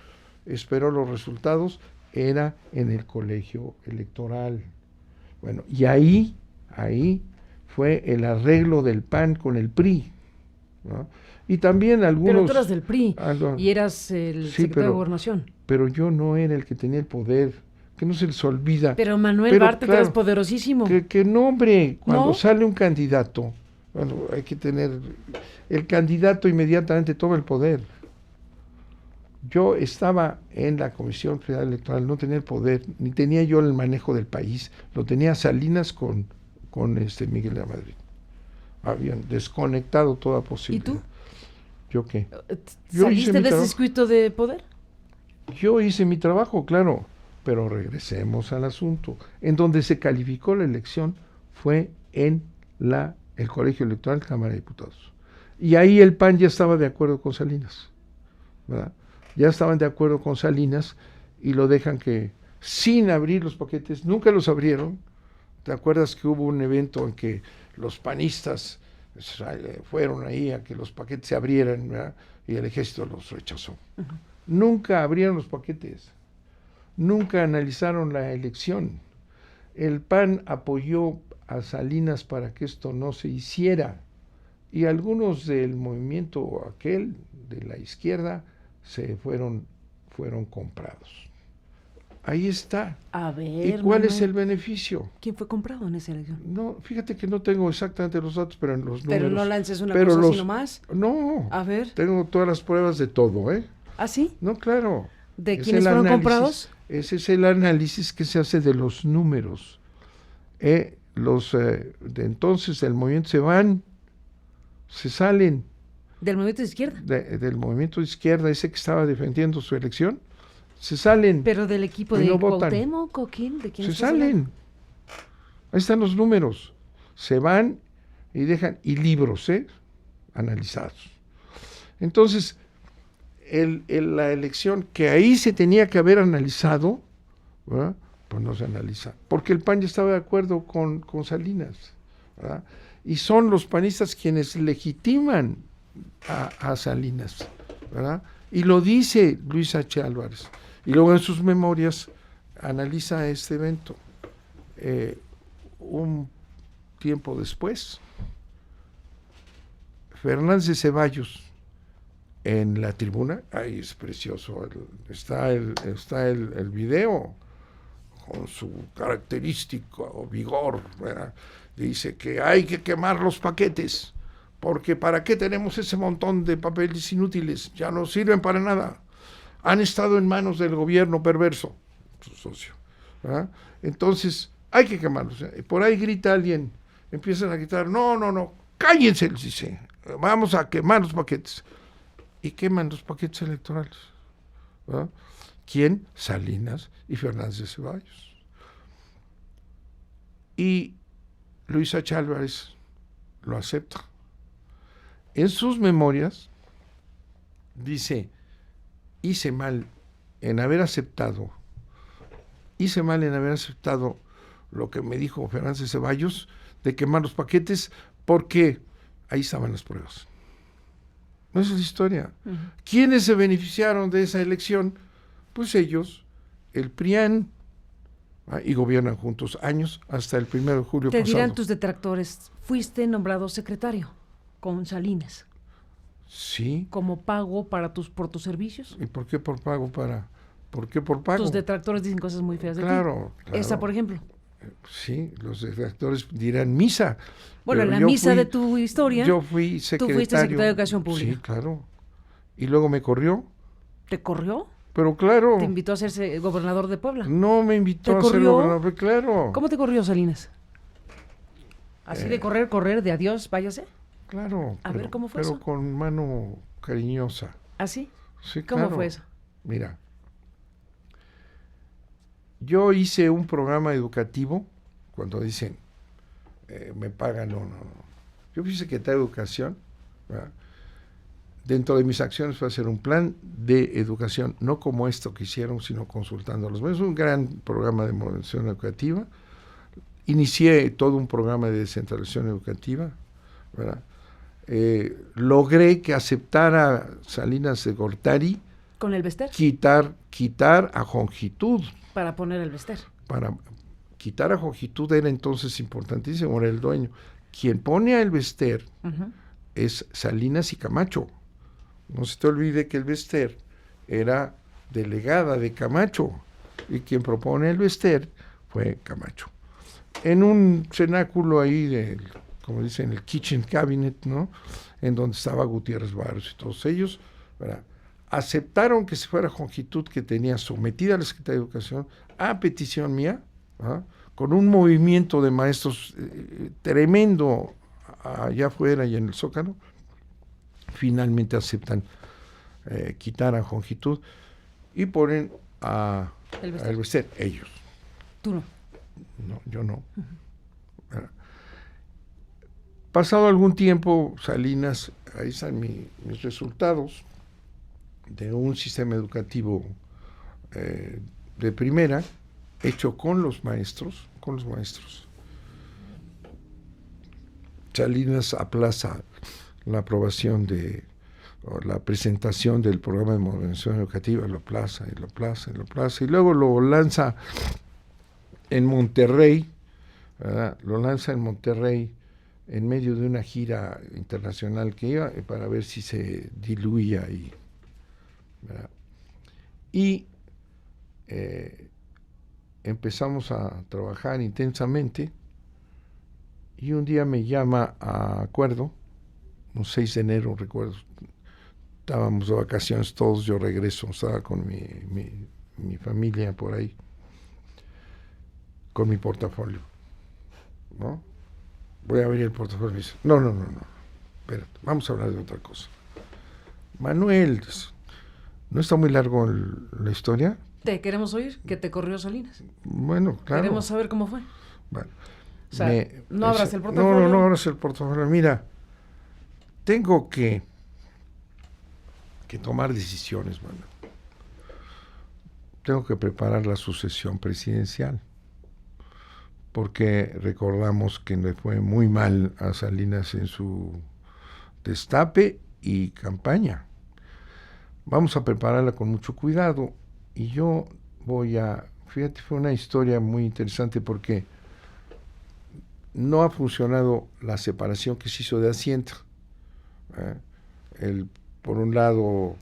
esperó los resultados, era en el colegio electoral. Bueno, y ahí fue el arreglo del PAN con el PRI, ¿no? Y también algunos... Pero tú eras del PRI y eras el secretario de Gobernación. Pero yo no era el que tenía el poder, que no se les olvida. Pero Manuel Bartlett, claro, eres poderosísimo. Que no, hombre, cuando sale un candidato, bueno, hay que tener... El candidato inmediatamente toma el poder. Yo estaba en la Comisión Federal Electoral, no tenía el poder, ni tenía yo el manejo del país, lo tenía Salinas con Miguel de la Madrid. Habían desconectado toda posibilidad. ¿Y tú? ¿Yo qué? ¿Saliste de ese circuito de poder? Yo hice mi trabajo, claro, pero regresemos al asunto. En donde se calificó la elección fue en el Colegio Electoral Cámara de Diputados. Y ahí el PAN ya estaba de acuerdo con Salinas, ¿verdad? Ya estaban de acuerdo con Salinas y lo dejan que, sin abrir los paquetes, nunca los abrieron. ¿Te acuerdas que hubo un evento en que los panistas fueron ahí a que los paquetes se abrieran, ¿verdad? Y el ejército los rechazó? Uh-huh. Nunca abrieron los paquetes, nunca analizaron la elección. El PAN apoyó a Salinas para que esto no se hiciera, y algunos del movimiento aquel de la izquierda se fueron comprados. Ahí está. A ver, ¿y cuál es el beneficio? ¿Quién fue comprado en esa elección? No, fíjate que no tengo exactamente los datos, pero en los números. Pero no lances una cosa así nomás. No. A ver. Tengo todas las pruebas de todo, ¿eh? ¿Ah, sí? No, claro. ¿De quiénes fueron comprados? Ese es el análisis que se hace de los números. Los de entonces del movimiento se salen. ¿Del movimiento de izquierda? Del movimiento de izquierda, ese que estaba defendiendo su elección. Se salen. ¿Pero del equipo de Cuauhtémoc o quién? ¿De quién se salen? Ahí están los números. Se van y dejan, y libros, analizados. Entonces, la elección que ahí se tenía que haber analizado, ¿verdad? Pues no se analiza. Porque el PAN ya estaba de acuerdo con Salinas, ¿verdad? Y son los panistas quienes legitiman a Salinas, ¿verdad? Y lo dice Luis H. Álvarez. Y luego en sus memorias analiza este evento. Un tiempo después, Fernández de Ceballos en la tribuna, ahí es precioso, está el video con su característico vigor, ¿verdad? Dice que hay que quemar los paquetes, porque ¿para qué tenemos ese montón de papeles inútiles? Ya no sirven para nada. Han estado en manos del gobierno perverso, su socio, ¿verdad? Entonces, hay que quemarlos. Por ahí grita alguien, empiezan a gritar, no, cállense, les dice, vamos a quemar los paquetes. Y queman los paquetes electorales, ¿verdad? ¿Quién? Salinas y Fernández de Ceballos. Y Luis H. Álvarez lo acepta. En sus memorias dice, hice mal en haber aceptado lo que me dijo Fernández de Ceballos de quemar los paquetes, porque ahí estaban las pruebas. No es la historia. Uh-huh. ¿Quiénes se beneficiaron de esa elección? Pues ellos, el PRIAN, y gobiernan juntos años hasta el 1 de julio pasado. Te dirán tus detractores, fuiste nombrado secretario con Salinas. Sí. ¿Como pago por tus servicios? ¿Y por qué por pago? ¿Por qué por pago? Tus detractores dicen cosas muy feas de ti. Claro. Esa, por ejemplo. Sí, los detractores dirán misa. Bueno, en la misa de tu historia, yo fui secretario. Tú fuiste secretario de Educación Pública. Sí, claro. Y luego me corrió. ¿Te corrió? Pero claro. ¿Te invitó a ser gobernador de Puebla? No me invitó a ser gobernador, claro. ¿Cómo te corrió Salinas? Así de correr, de adiós, váyase. Claro. A ver, ¿cómo fue pero eso? con mano cariñosa. ¿Así? Sí, ¿Cómo claro. fue eso? Mira, yo hice un programa educativo, cuando dicen, me pagan, no. Yo fui secretario de Educación, ¿verdad? Dentro de mis acciones fue hacer un plan de educación, no como esto que hicieron, sino consultando a los medios. Es un gran programa de modernización educativa. Inicié todo un programa de descentralización educativa, ¿verdad? Logré que aceptara Salinas de Gortari ¿Con el Bester? quitar a Jongitud. Para poner el Bester. Para quitar a Jongitud era entonces importantísimo, era el dueño. Quien pone a el Bester es Salinas y Camacho. No se te olvide que el Bester era delegada de Camacho y quien propone el Bester fue Camacho. En un cenáculo ahí, como dicen, el kitchen cabinet, ¿no? En donde estaba Gutiérrez Barros y todos ellos, ¿verdad? Aceptaron que se fuera Jongitud, que tenía sometida a la Secretaría de Educación, a petición mía, ¿verdad? Con un movimiento de maestros tremendo allá afuera y en el Zócalo. Finalmente aceptan quitar a Jongitud y ponen a el Bester, ellos. ¿Tú no? No, yo no. Pasado algún tiempo, Salinas, ahí están mis resultados de un sistema educativo de primera, hecho con los maestros. Salinas aplaza la aprobación o la presentación del programa de modernización educativa, lo aplaza, y luego lo lanza en Monterrey, ¿verdad? Lo lanza en Monterrey en medio de una gira internacional que iba para ver si se diluía ahí, ¿verdad? Y empezamos a trabajar intensamente y un día me llama a Acuerdo, un 6 de enero, recuerdo, estábamos de vacaciones todos, yo regreso, estaba con mi familia por ahí, con mi portafolio, ¿no? Voy a abrir el portafolio y dice, no, espérate, vamos a hablar de otra cosa. Manuel, ¿no está muy largo la historia? Te queremos oír, que te corrió Salinas. Bueno, claro. Queremos saber cómo fue. Bueno, o sea, no abras el portafolio. No abras el portafolio. Mira, tengo que tomar decisiones, Manuel. Tengo que preparar la sucesión presidencial, porque recordamos que le fue muy mal a Salinas en su destape y campaña. Vamos a prepararla con mucho cuidado y yo fíjate, fue una historia muy interesante porque no ha funcionado la separación que se hizo de Hacienda. Por un lado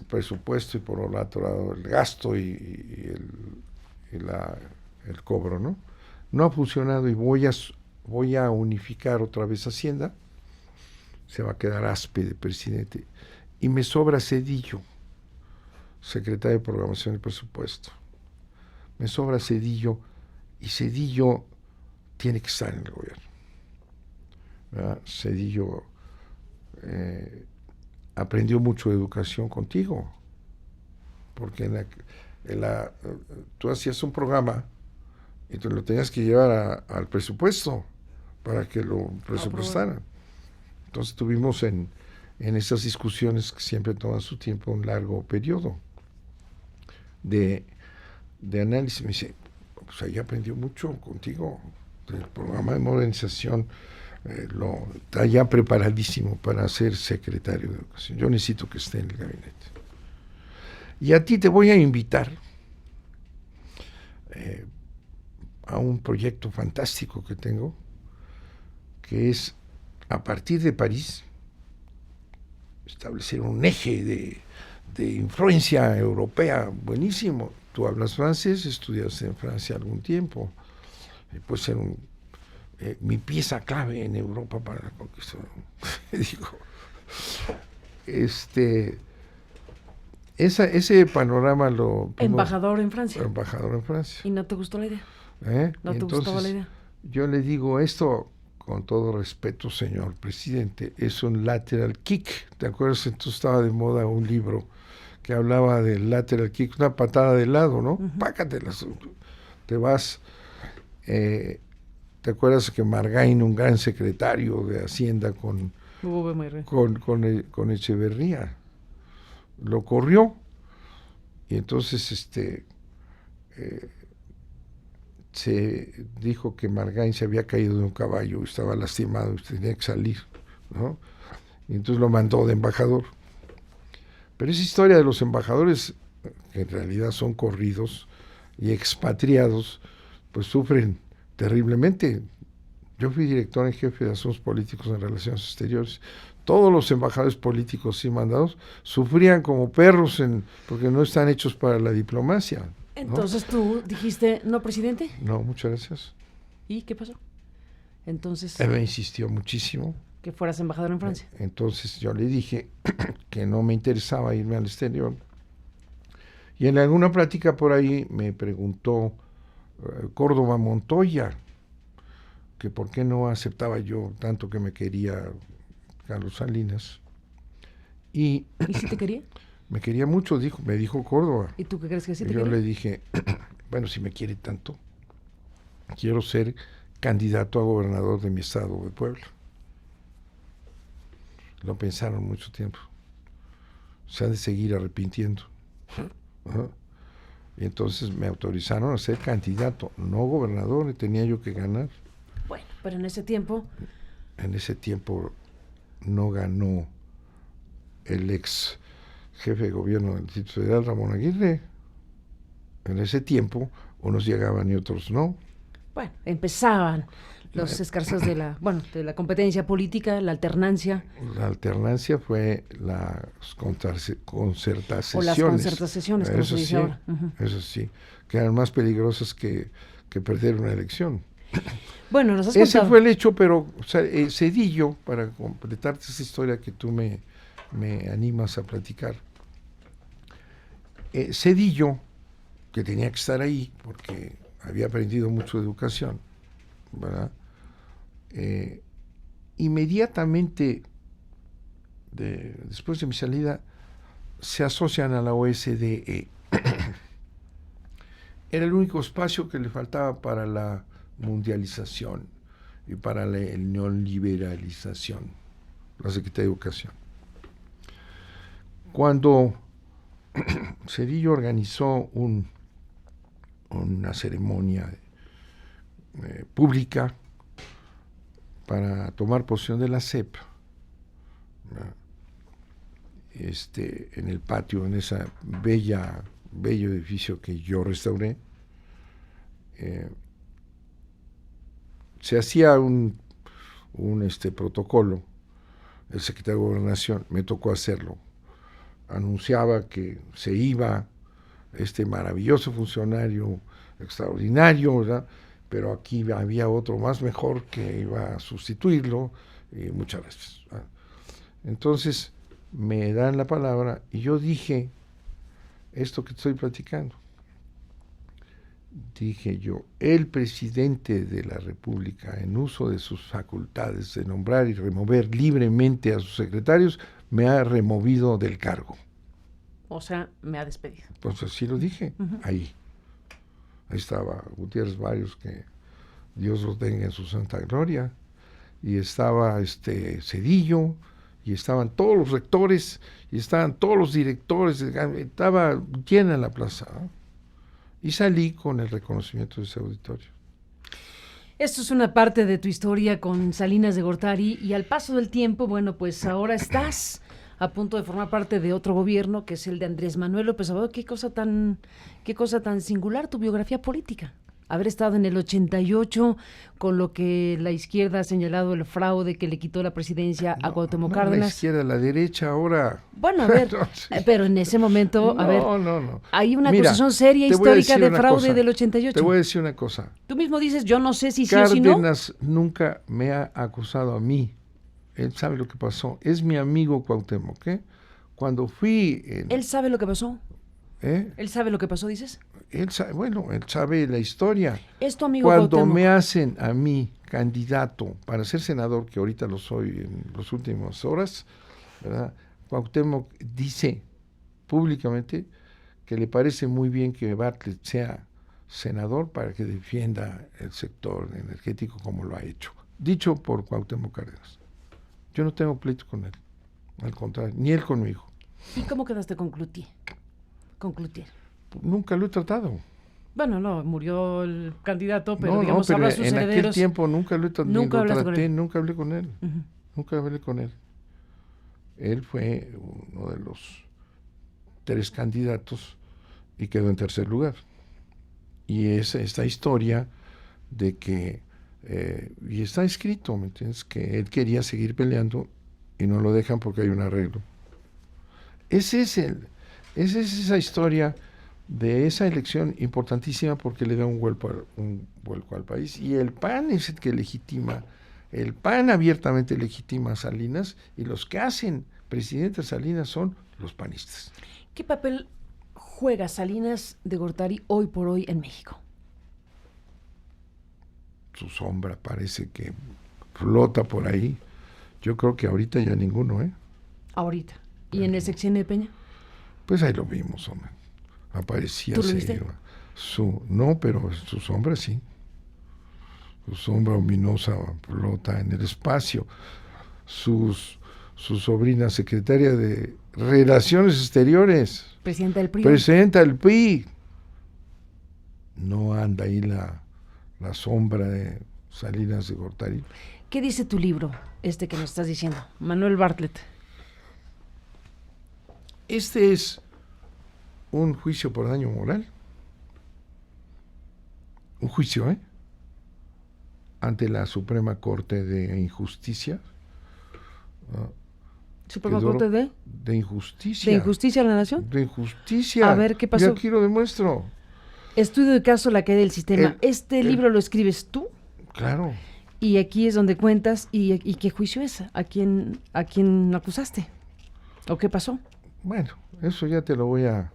presupuesto y por otro lado el gasto y el cobro, ¿no? No ha funcionado y voy a unificar otra vez Hacienda. Se va a quedar Aspe de presidente. Y me sobra Zedillo, secretario de Programación y Presupuesto. Me sobra Zedillo y Zedillo tiene que estar en el gobierno, ¿verdad? Zedillo aprendió mucho de educación contigo, porque tú hacías un programa y tú lo tenías que llevar al presupuesto para que lo presupuestaran. Entonces tuvimos en esas discusiones que siempre toman su tiempo, un largo periodo de análisis. Me dice, pues ahí aprendió mucho contigo, el programa de modernización está ya preparadísimo para ser secretario de Educación. Yo necesito que esté en el gabinete. Y a ti te voy a invitar a un proyecto fantástico que tengo, que es, a partir de París, establecer un eje de influencia europea buenísimo. Tú hablas francés, estudiaste en Francia algún tiempo, puede ser mi pieza clave en Europa para la conquista. Digo, ese panorama lo... Embajador en Francia. Embajador en Francia. ¿Y no te gustó la idea? ¿No te gustaba la idea? Yo le digo, esto con todo respeto, señor presidente, es un lateral kick. ¿Te acuerdas? Entonces estaba de moda un libro que hablaba del lateral kick, una patada de lado, ¿no? Pácatelas, te vas. ¿Te acuerdas que Margain, un gran secretario de Hacienda con Echeverría, lo corrió? Y entonces se dijo que Margain se había caído de un caballo, estaba lastimado y tenía que salir, ¿no? Y entonces lo mandó de embajador. Pero esa historia de los embajadores, que en realidad son corridos y expatriados, pues sufren terriblemente. Yo fui director en jefe de Asuntos Políticos en Relaciones Exteriores. Todos los embajadores políticos y mandados sufrían como perros porque no están hechos para la diplomacia, ¿no? Entonces tú dijiste, ¿no, presidente? No, muchas gracias. ¿Y qué pasó? Entonces... Él me insistió muchísimo. Que fueras embajador en Francia. Entonces yo le dije que no me interesaba irme al exterior. Y en alguna plática por ahí me preguntó Córdoba Montoya, que por qué no aceptaba yo tanto que me quería Carlos Salinas. ¿Y si te quería? Me quería mucho, me dijo Córdoba. ¿Y tú qué crees que sí te quería? Yo quería? le dije, bueno, si me quiere tanto, quiero ser candidato a gobernador de mi estado de Puebla. Lo pensaron mucho tiempo. Se han de seguir arrepintiendo. Ajá. Y entonces me autorizaron a ser candidato, no gobernador, y tenía yo que ganar. Bueno, pero en ese tiempo... En ese tiempo no ganó el ex jefe de gobierno del Distrito Federal, Ramón Aguirre. En ese tiempo unos llegaban y otros no. Bueno, empezaban los escarceos de la competencia política, la alternancia. La alternancia fue las concertaciones. O las concertaciones, como se dice ahora. Eso sí, que eran más peligrosas que perder una elección. Bueno, nos has Ese contado. fue el hecho, pero Zedillo, para completarte esa historia que tú me animas a platicar, Zedillo, que tenía que estar ahí porque había aprendido mucho de educación, ¿verdad? Inmediatamente después de mi salida se asocian a la OSDE. Era el único espacio que le faltaba para la mundialización y para la neoliberalización, la Secretaría de Educación. Cuando Zedillo organizó una ceremonia pública para tomar posesión de la SEP, en el patio, en ese bello edificio que yo restauré, se hacía un protocolo. El secretario de Gobernación, me tocó hacerlo, anunciaba que se iba este maravilloso funcionario extraordinario, ¿verdad? Pero aquí había otro más mejor que iba a sustituirlo, y muchas gracias. Entonces me dan la palabra y yo dije esto que estoy platicando. Dije yo, el presidente de la República, en uso de sus facultades de nombrar y remover libremente a sus secretarios, me ha removido del cargo. O sea, me ha despedido. Pues así lo dije, ahí estaba Gutiérrez Barrios, que Dios lo tenga en su santa gloria, y estaba Zedillo, y estaban todos los rectores, y estaban todos los directores, estaba llena la plaza, ¿no? Y salí con el reconocimiento de ese auditorio. Esto es una parte de tu historia con Salinas de Gortari, y al paso del tiempo, bueno, pues ahora estás a punto de formar parte de otro gobierno, que es el de Andrés Manuel López Obrador. Qué cosa tan singular tu biografía política. Haber estado en el 88 con lo que la izquierda ha señalado el fraude que le quitó la presidencia a Cuauhtémoc Cárdenas. La izquierda, la derecha ahora. Bueno, a ver, pero en ese momento, no. Hay una acusación seria histórica de fraude del 88. Te voy a decir una cosa. Tú mismo dices, yo no sé si sí o si no. Cárdenas nunca me ha acusado a mí. Él sabe lo que pasó. Es mi amigo Cuauhtémoc, ¿eh? Cuando fui... ¿Él sabe lo que pasó? ¿Él sabe lo que pasó, dices? Él sabe la historia. ¿Es tu amigo Cuando Cuauhtémoc? me hacen a mí candidato para ser senador, que ahorita lo soy en las últimas horas, ¿verdad? Cuauhtémoc dice públicamente que le parece muy bien que Bartlett sea senador para que defienda el sector energético como lo ha hecho. Dicho por Cuauhtémoc Cárdenas. Yo no tengo pleito con él, al contrario, ni él conmigo. ¿Y cómo quedaste con Cloutier? Nunca lo he tratado. Bueno, no, murió el candidato, pero No, digamos, pero habla sus en herederos. aquel tiempo nunca lo traté, Nunca hablé con él. Uh-huh. Nunca hablé con él. Él fue uno de los 3 candidatos y quedó en tercer lugar. Y es esta historia de que, y está escrito, ¿me entiendes? Que él quería seguir peleando y no lo dejan porque hay un arreglo. Esa es esa historia de esa elección importantísima porque le da un vuelco al país. Y el PAN es el que legitima, el PAN abiertamente legitima a Salinas, y los que hacen presidente a Salinas son los panistas. ¿Qué papel juega Salinas de Gortari hoy por hoy en México? Su sombra parece que flota por ahí. Yo creo que ahorita ya ninguno, ¿eh? Ahorita. ¿Y en el sexenio de Peña? Pues ahí lo vimos, hombre. Aparecía. ¿Tú lo viste? No, pero su sombra sí. Su sombra ominosa flota en el espacio. Su sobrina secretaria de Relaciones Exteriores. Presidenta del PRI. Presidenta del PRI. No anda ahí la sombra de Salinas de Gortari. ¿Qué dice tu libro, que nos estás diciendo? Manuel Bartlett. Este es un juicio por daño moral. Un juicio, ante la Suprema Corte de Injusticia. ¿Suprema Corte de? De Injusticia. ¿De Injusticia a la Nación? De Injusticia. A ver, ¿qué pasó? Yo aquí lo demuestro. Estudio de caso, la caída del sistema. ¿Libro lo escribes tú? Claro. Y aquí es donde cuentas, ¿y qué juicio es? ¿A quién acusaste? ¿O qué pasó? Bueno, eso ya te lo voy a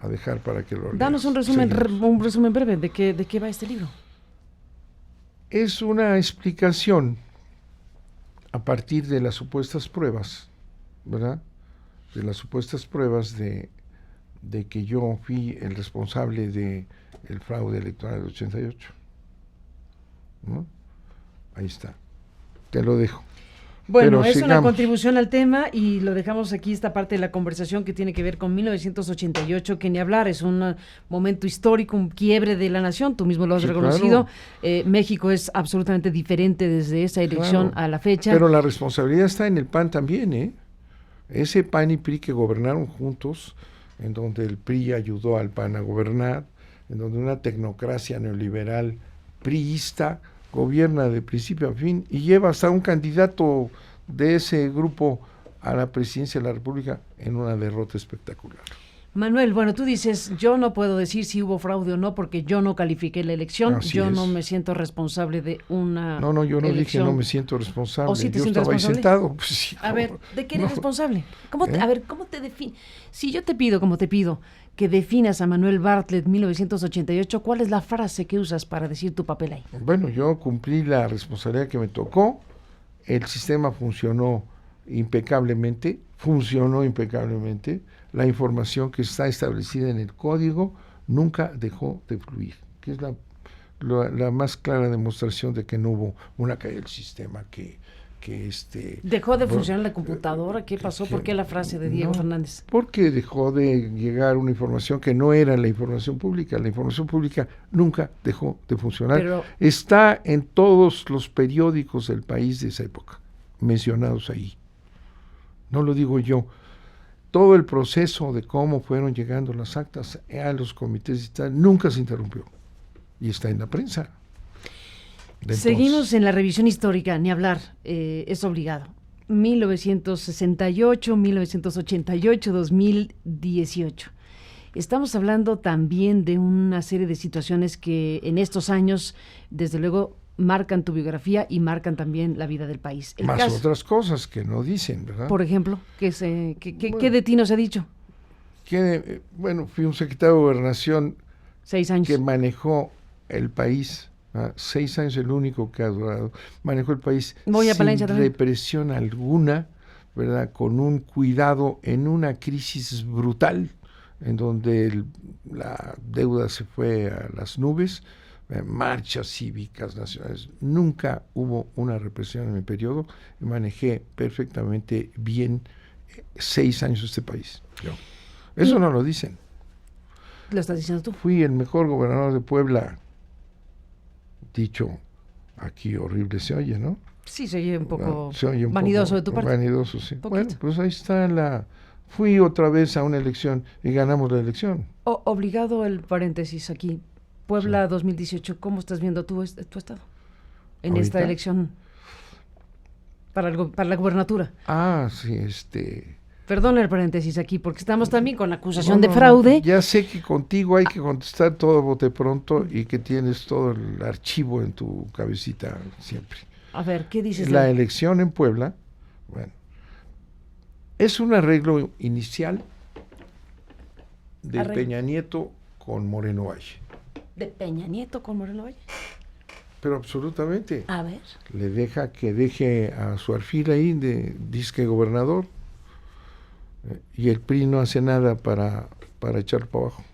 dejar para que lo leas. Danos un resumen breve de qué va este libro. Es una explicación a partir de las supuestas pruebas, ¿verdad? De las supuestas pruebas de que yo fui el responsable del fraude electoral del 88. ¿No? Ahí está. Te lo dejo. Bueno, pero es sigamos. una contribución al tema y lo dejamos aquí, esta parte de la conversación que tiene que ver con 1988, que ni hablar, es un momento histórico, un quiebre de la nación, tú mismo lo has reconocido. Claro. México es absolutamente diferente desde esa elección a la fecha. Pero la responsabilidad está en el PAN también, ¿eh? Ese PAN y PRI que gobernaron juntos, en donde el PRI ayudó al PAN a gobernar, en donde una tecnocracia neoliberal priista gobierna de principio a fin y lleva hasta un candidato de ese grupo a la presidencia de la República en una derrota espectacular. Manuel, bueno, tú dices, yo no puedo decir si hubo fraude o no porque yo no califiqué la elección, no me siento responsable de una No, yo no elección. dije no me siento responsable. ¿O sí te yo sientes estaba responsable? ahí sentado. Pues, sí, a ver, ¿de qué eres responsable? ¿Cómo te defines? Si yo te pido, como te pido, que definas a Manuel Bartlett 1988, ¿cuál es la frase que usas para decir tu papel ahí? Bueno, yo cumplí la responsabilidad que me tocó, el sistema funcionó impecablemente, la información que está establecida en el código nunca dejó de fluir, que es la más clara demostración de que no hubo una caída del sistema que ¿Dejó de funcionar la computadora? ¿Qué pasó? ¿Por qué la frase de Diego Fernández? Porque dejó de llegar una información que no era la información pública. La información pública nunca dejó de funcionar. Pero está en todos los periódicos del país de esa época, mencionados ahí. No lo digo yo. Todo el proceso de cómo fueron llegando las actas a los comités y tal, nunca se interrumpió. Y está en la prensa. Seguimos en la revisión histórica, ni hablar, es obligado. 1968, 1988, 2018. Estamos hablando también de una serie de situaciones que en estos años, desde luego, marcan tu biografía y marcan también la vida del país. Más otras cosas que no dicen, ¿verdad? Por ejemplo, ¿qué de ti no se ha dicho? Fui un secretario de Gobernación 6 años. que manejó el país 6 años el único que ha durado. Manejó el país Voy a Palencia sin también. represión alguna, ¿verdad? Con un cuidado en una crisis brutal, en donde la deuda se fue a las nubes, marchas cívicas nacionales. Nunca hubo una represión en mi periodo. Manejé perfectamente bien 6 años este país. Yo. Eso no lo dicen. Lo estás diciendo tú. Fui el mejor gobernador de Puebla, dicho aquí horrible se oye, ¿no? Sí, se oye un poco Se oye un vanidoso poco de tu parte. vanidoso, sí. Poquito. Bueno, pues ahí está Fui otra vez a una elección y ganamos la elección. Obligado el paréntesis aquí. Puebla 2018, ¿cómo estás viendo tú tu estado en esta ¿Ahorita? elección para la gubernatura? Sí, Perdona el paréntesis aquí, porque estamos también con la acusación No, de fraude. Ya sé que contigo hay que contestar todo a bote pronto y que tienes todo el archivo en tu cabecita siempre. A ver, ¿qué dices? La elección en Puebla, bueno, es un arreglo inicial de Peña Nieto con Moreno Valle. ¿De Peña Nieto con Moreno Valle? Pero absolutamente. A ver. Le deja que deje a su alfil ahí de disque gobernador y el PRI no hace nada para echarlo para abajo,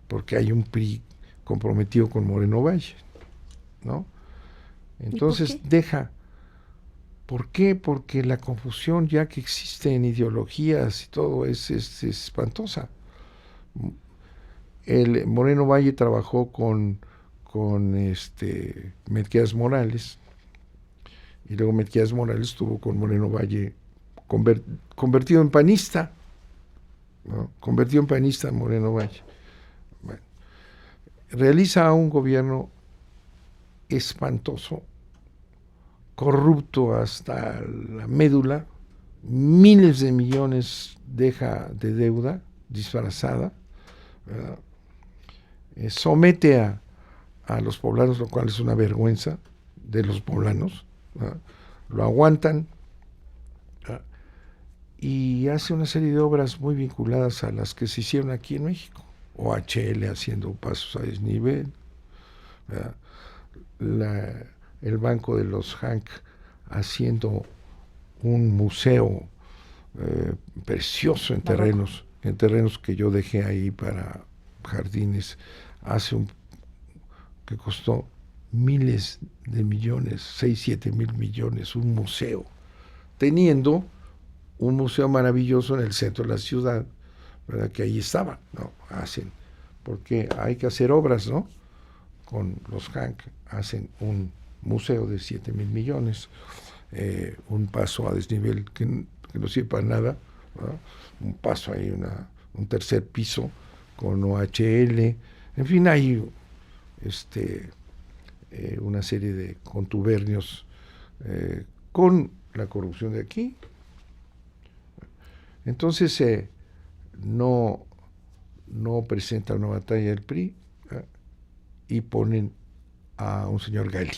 porque hay un PRI comprometido con Moreno Valle, ¿no? Entonces deja. ¿Por qué? Porque la confusión ya que existe en ideologías y todo es espantosa. El Moreno Valle trabajó con Melquiades Morales, y luego Melquiades Morales estuvo con Moreno Valle convertido en panista, ¿no? Convertido en panista Moreno Valle. Bueno, realiza un gobierno espantoso, corrupto hasta la médula, miles de millones deja de deuda disfrazada, ¿verdad? Somete a los poblanos, lo cual es una vergüenza de los poblanos, ¿verdad? Lo aguantan, ¿verdad? Y hace una serie de obras muy vinculadas a las que se hicieron aquí en México. OHL haciendo pasos a desnivel, ¿verdad? El Banco de los Hank haciendo un museo precioso en terrenos que yo dejé ahí para jardines, que costó miles de millones, 6, 7 mil millones, un museo, teniendo un museo maravilloso en el centro de la ciudad, ¿verdad? Que ahí estaba, ¿no? Porque hay que hacer obras, ¿no? Con los Hank hacen un museo de 7 mil millones, un paso a desnivel que no sirve para nada, ¿verdad? Un paso ahí, un tercer piso con OHL, en fin, hay una serie de contubernios con la corrupción de aquí. Entonces no presenta una batalla del PRI y ponen a un señor Gali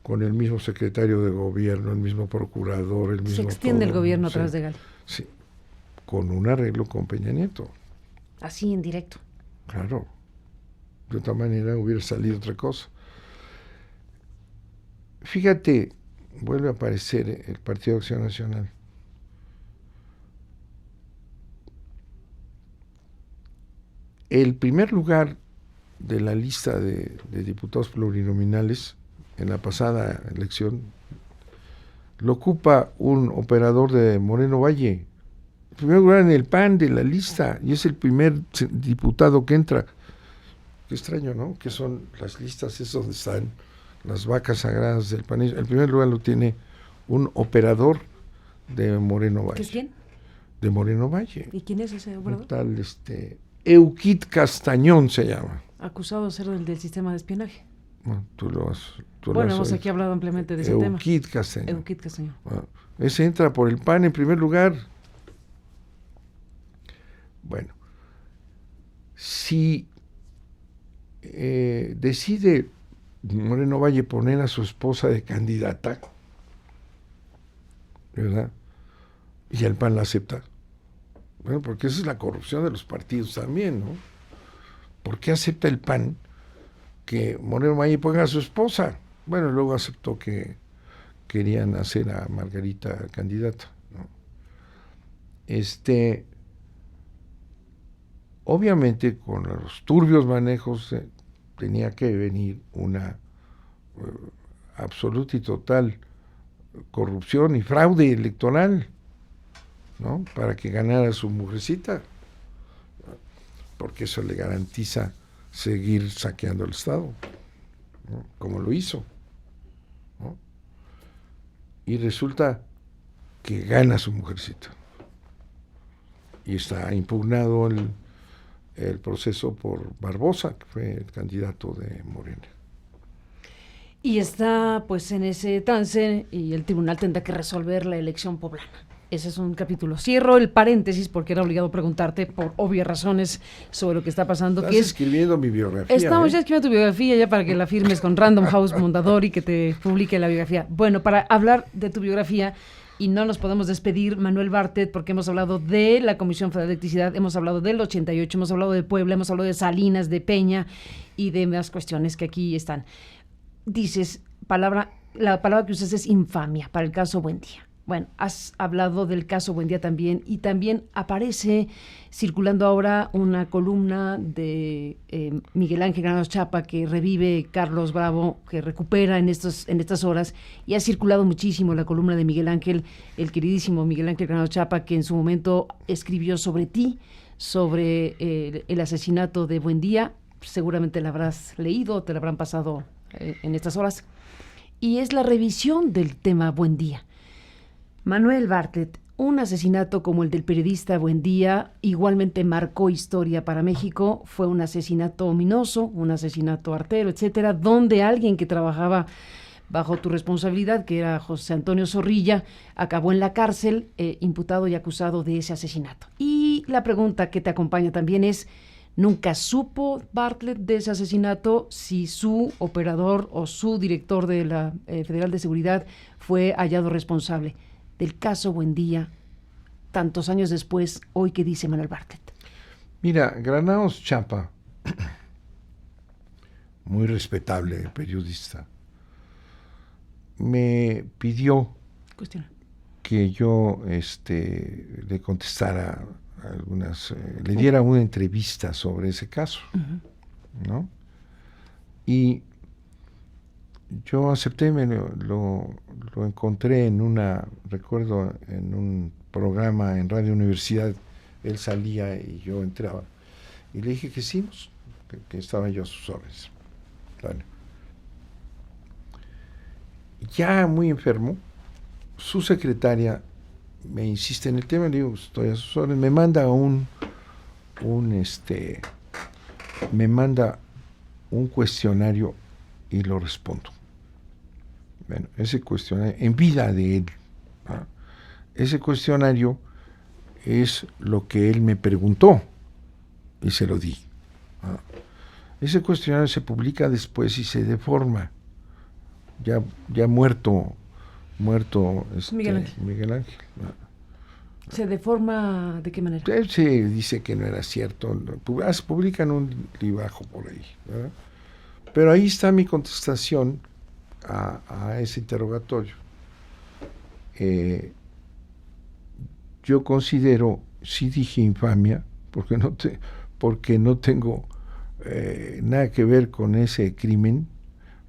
con el mismo secretario de gobierno, el mismo procurador, el mismo... Se extiende todo, el gobierno ¿no? a través de Gali. Sí, con un arreglo con Peña Nieto. Así en directo. Claro. De otra manera hubiera salido otra cosa. Fíjate, vuelve a aparecer el Partido de Acción Nacional. El primer lugar de la lista de diputados plurinominales en la pasada elección lo ocupa un operador de Moreno Valle. El primer lugar en el PAN de la lista, y es el primer diputado que entra. Qué extraño, ¿no? Que son las listas, es donde están las vacas sagradas del PAN. El primer lugar lo tiene un operador de Moreno Valle. ¿Qué es quién? De Moreno Valle. ¿Y quién es ese operador? Un tal Euquid Castañón se llama. Acusado de ser del sistema de espionaje. Bueno, Bueno, hemos aquí hablado ampliamente de ese tema. Euquid Castañón. Euquid Castañón. Bueno, ese entra por el PAN en primer lugar. Bueno, si decide Moreno Valle poner a su esposa de candidata, ¿verdad? Y el PAN la acepta. Bueno, porque esa es la corrupción de los partidos también, ¿no? ¿Por qué acepta el PAN que Moreno Mayer ponga a su esposa. Bueno, luego aceptó que querían hacer a Margarita candidata, ¿no? Obviamente con los turbios manejos tenía que venir una absoluta y total corrupción y fraude electoral, ¿no? Para que ganara su mujercita, porque eso le garantiza seguir saqueando el Estado, ¿no? Como lo hizo, ¿no? Y resulta que gana su mujercita y está impugnado el proceso por Barbosa, que fue el candidato de Morena. Y está pues en ese trance y el tribunal tendrá que resolver la elección poblana. Ese es un capítulo. Cierro el paréntesis porque era obligado preguntarte por obvias razones sobre lo que está pasando. Estás escribiendo mi biografía. Estamos ya escribiendo tu biografía ya para que la firmes con Random House Mondadori y que te publique la biografía. Bueno, para hablar de tu biografía, y no nos podemos despedir, Manuel Bartlett, porque hemos hablado de la Comisión Federal de Electricidad, hemos hablado del 88, hemos hablado de Puebla, hemos hablado de Salinas, de Peña y de más cuestiones que aquí están. Dices, la palabra que usas es infamia para el caso Buendía. Bueno, has hablado del caso Buendía también, y también aparece circulando ahora una columna de Miguel Ángel Granados Chapa, que revive Carlos Bravo, que recupera en estas horas, y ha circulado muchísimo la columna de Miguel Ángel, el queridísimo Miguel Ángel Granados Chapa, que en su momento escribió sobre ti, sobre el asesinato de Buendía. Seguramente la habrás leído, te la habrán pasado en estas horas, y es la revisión del tema Buendía. Manuel Bartlett, un asesinato como el del periodista Buendía igualmente marcó historia para México. Fue un asesinato ominoso, un asesinato artero, etcétera, donde alguien que trabajaba bajo tu responsabilidad, que era José Antonio Zorrilla, acabó en la cárcel, imputado y acusado de ese asesinato. Y la pregunta que te acompaña también es: ¿nunca supo Bartlett de ese asesinato si su operador o su director de la Federal de Seguridad fue hallado responsable del caso Buendía tantos años después? Hoy, ¿qué dice Manuel Bartlett? Mira, Granados Chapa, muy respetable periodista, me pidió que yo le contestara le diera una entrevista sobre ese caso, ¿no? Y yo acepté, lo encontré en recuerdo, en un programa en Radio Universidad. Él salía y yo entraba. Y le dije que sí, que estaba yo a sus órdenes. Vale. Ya muy enfermo, su secretaria me insiste en el tema, le digo, estoy a sus órdenes, me manda un cuestionario y lo respondo. Bueno, ese cuestionario, en vida de él, ¿no? Ese cuestionario es lo que él me preguntó y se lo di, ¿no? Ese cuestionario se publica después y se deforma, ya muerto Miguel Ángel, ¿no? ¿Se deforma de qué manera? Él se dice que no era cierto, publican un libajo por ahí, ¿verdad? Pero ahí está mi contestación a ese interrogatorio. Yo considero, sí dije infamia, porque no tengo nada que ver con ese crimen,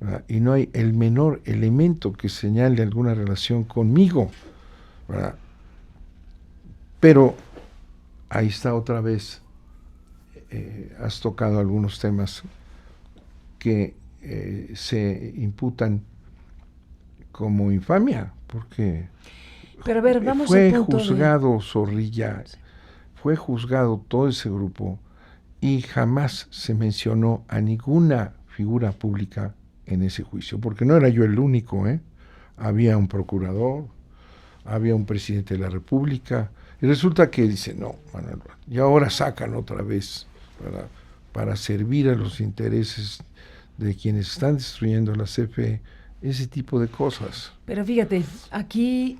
¿verdad? Y no hay el menor elemento que señale alguna relación conmigo, ¿verdad? Pero ahí está otra vez, has tocado algunos temas que se imputan como infamia, porque pero a ver, fue juzgado Zorrilla, fue juzgado todo ese grupo y jamás se mencionó a ninguna figura pública en ese juicio, porque no era yo el único, había un procurador, había un presidente de la República, y resulta que dice, no, Manuel, y ahora sacan otra vez para servir a los intereses de quienes están destruyendo la CFE ese tipo de cosas. Pero fíjate, aquí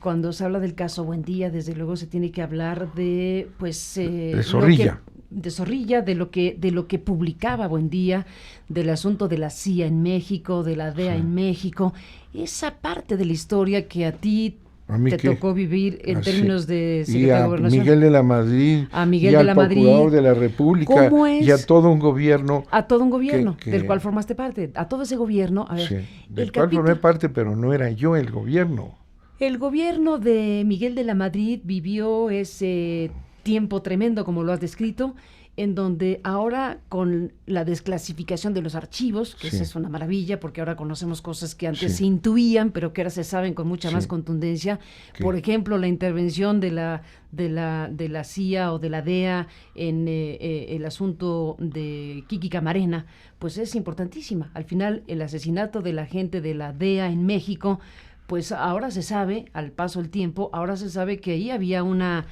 cuando se habla del caso Buendía, desde luego se tiene que hablar de, pues, de Zorrilla. De Zorrilla, de lo que publicaba Buendía, del asunto de la CIA en México, de la DEA en México, esa parte de la historia que a ti te tocó vivir en términos de secretario de Gobernación. Miguel de la Madrid, a Miguel de la Madrid, Procurador de la República, y a todo un gobierno. A todo un gobierno, del cual formaste parte. A todo ese gobierno, a ver. Sí, del cual formé parte, pero no era yo el gobierno. El gobierno de Miguel de la Madrid vivió ese tiempo tremendo, como lo has descrito, en donde ahora con la desclasificación de los archivos, que esa es una maravilla, porque ahora conocemos cosas que antes se intuían, pero que ahora se saben con mucha más contundencia. Por ejemplo, la intervención de la CIA o de la DEA en el asunto de Kiki Camarena, pues es importantísima. Al final, el asesinato de la gente de la DEA en México, pues ahora se sabe, al paso del tiempo, ahora se sabe que ahí había una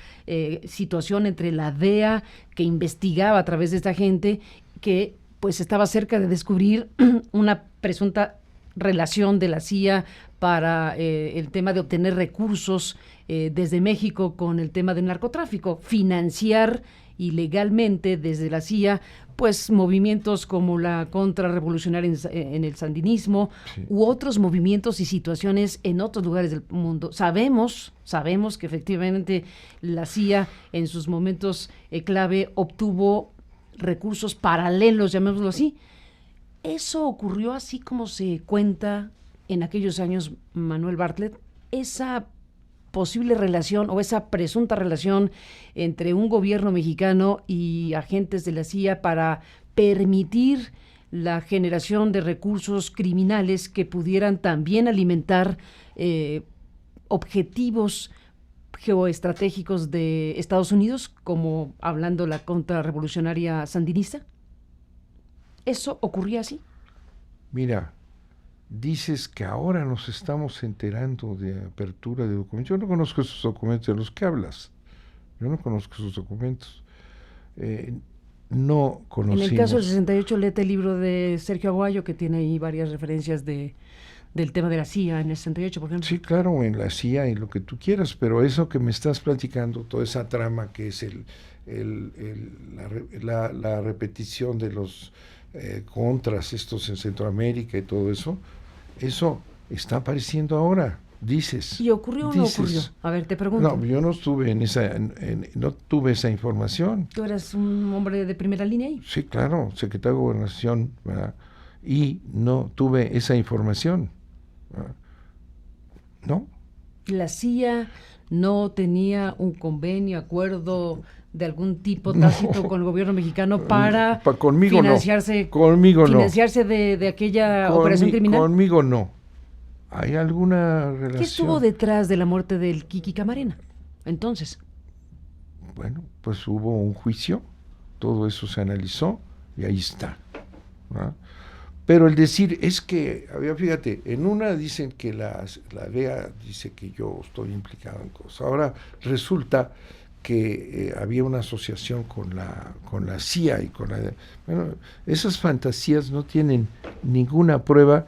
situación entre la DEA, que investigaba a través de esta gente, que pues estaba cerca de descubrir una presunta relación de la CIA para el tema de obtener recursos desde México con el tema del narcotráfico, financiar ilegalmente desde la CIA pues movimientos como la contrarrevolucionaria en el sandinismo u otros movimientos y situaciones en otros lugares del mundo. Sabemos que efectivamente la CIA en sus momentos clave obtuvo recursos paralelos, llamémoslo así. Eso ocurrió así como se cuenta en aquellos años, Manuel Bartlett, esa posible relación o esa presunta relación entre un gobierno mexicano y agentes de la CIA para permitir la generación de recursos criminales que pudieran también alimentar objetivos geoestratégicos de Estados Unidos, como hablando la contrarrevolucionaria sandinista. ¿Eso ocurría así? Mira, dices que ahora nos estamos enterando de apertura de documentos. Yo no conozco esos documentos de los que hablas. Yo no conozco esos documentos. No conocimos. En el caso del 68, léete el libro de Sergio Aguayo, que tiene ahí varias referencias del tema de la CIA en el 68, por ejemplo. Sí, claro, en la CIA y lo que tú quieras, pero eso que me estás platicando, toda esa trama que es la repetición de los contras estos en Centroamérica y todo eso está apareciendo ahora, dices. ¿Y ocurrió o no ocurrió? A ver, te pregunto. No, yo no estuve no tuve esa información. ¿Tú eras un hombre de primera línea ahí? Sí, claro, secretario de Gobernación, ¿verdad? Y no tuve esa información, ¿verdad? ¿No? La CIA no tenía un convenio, acuerdo de algún tipo tácito con el gobierno mexicano para financiarse, de aquella operación criminal. Conmigo no. ¿Hay alguna relación? ¿Qué estuvo detrás de la muerte del Kiki Camarena, entonces? Bueno, pues hubo un juicio, todo eso se analizó y ahí está, ¿verdad? Pero el decir es que, fíjate, en una dicen que la DEA dice que yo estoy implicado en cosas. Ahora resulta que había una asociación con la CIA y con la DEA. Bueno, esas fantasías no tienen ninguna prueba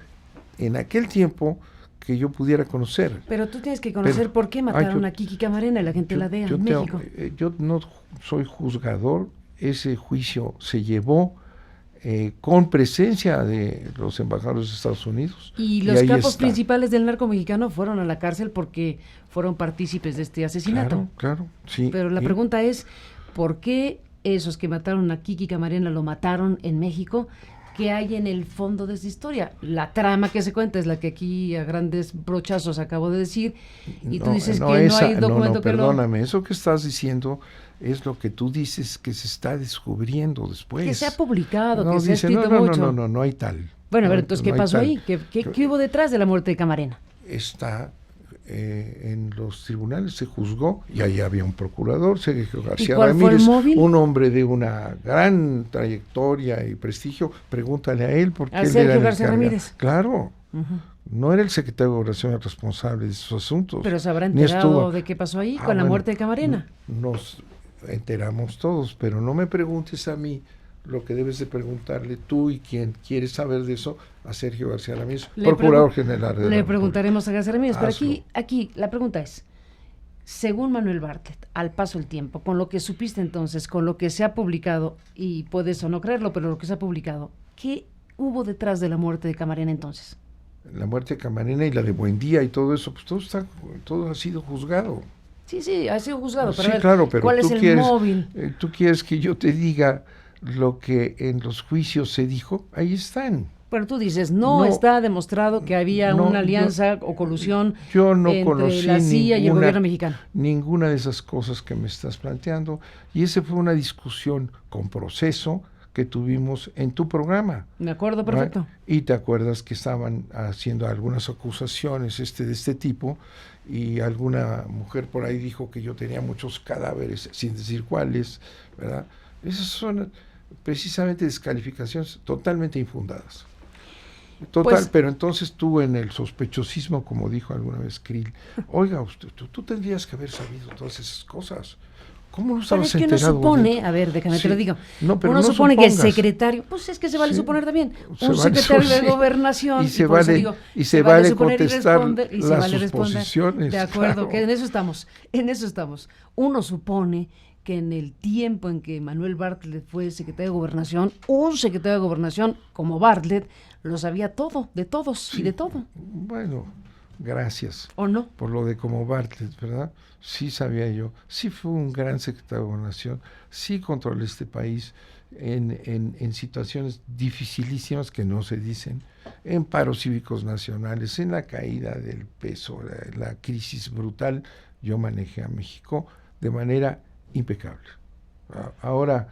en aquel tiempo que yo pudiera conocer. Pero tú tienes que conocer por qué mataron a Kiki Camarena, la gente de la DEA en México. Yo no soy juzgador, ese juicio se llevó con presencia de los embajadores de Estados Unidos. Y los capos principales del narco mexicano fueron a la cárcel porque fueron partícipes de este asesinato. Claro, sí. Pero la pregunta es, ¿por qué esos que mataron a Kiki Camarena lo mataron en México? ¿Qué hay en el fondo de esta historia? La trama que se cuenta es la que aquí a grandes brochazos acabo de decir, y tú dices que no hay documento que perdóname, eso que estás diciendo es lo que tú dices que se está descubriendo después. Que se ha publicado, que se ha escrito mucho. No hay tal. Bueno, a ver, entonces, ¿qué pasó ahí? ¿Qué hubo detrás de la muerte de Camarena? Está en los tribunales, se juzgó, y ahí había un procurador, Sergio García Ramírez, un hombre de una gran trayectoria y prestigio. Pregúntale a él por qué él Sergio García Ramírez. Claro. No era el secretario de Gobernación el responsable de esos asuntos. Pero se habrá enterado de qué pasó ahí con la muerte de Camarena. Nos enteramos todos, pero no me preguntes a mí lo que debes de preguntarle tú y quien quiere saber de eso a Sergio García Ramírez, Procurador General de Le la preguntaremos a García Ramírez, pero Hazlo. aquí la pregunta es, según Manuel Bartlett, al paso del tiempo, con lo que supiste entonces, con lo que se ha publicado, y puedes o no creerlo, pero lo que se ha publicado, ¿qué hubo detrás de la muerte de Camarena entonces? La muerte de Camarena y la de Buendía y todo eso, pues todo ha sido juzgado. Sí, ha sido juzgado, pero Sí, a ver, claro, pero ¿cuál es el móvil? tú quieres que yo te diga lo que en los juicios se dijo, ahí están. Pero tú dices, no está demostrado que había una alianza o colusión yo no entre conocí la CIA y el gobierno mexicano. Ninguna de esas cosas que me estás planteando, y esa fue una discusión con proceso que tuvimos en tu programa. Me acuerdo perfecto. ¿Right? Y te acuerdas que estaban haciendo algunas acusaciones de este tipo, y alguna mujer por ahí dijo que yo tenía muchos cadáveres, sin decir cuáles, ¿verdad? Esas son precisamente descalificaciones totalmente infundadas. Pero entonces tú en el sospechosismo, como dijo alguna vez Krill, oiga, tú tendrías que haber sabido todas esas cosas. ¿Cómo no estabas enterado? Pero es que uno supone, a ver, déjame te lo digo, uno supone que el secretario, pues es que se vale suponer también, un secretario de gobernación, y se vale contestar las suposiciones. De acuerdo, que en eso estamos. Uno supone que en el tiempo en que Manuel Bartlett fue secretario de Gobernación, un secretario de Gobernación como Bartlett lo sabía todo, de todos y de todo. Bueno, gracias. ¿O no? Por lo de como Bartlett, ¿verdad? Sí sabía yo. Sí fue un gran secretario de Gobernación. Sí controló este país en situaciones dificilísimas que no se dicen, en paros cívicos nacionales, en la caída del peso, la crisis brutal. Yo manejé a México de manera impecable. Ahora,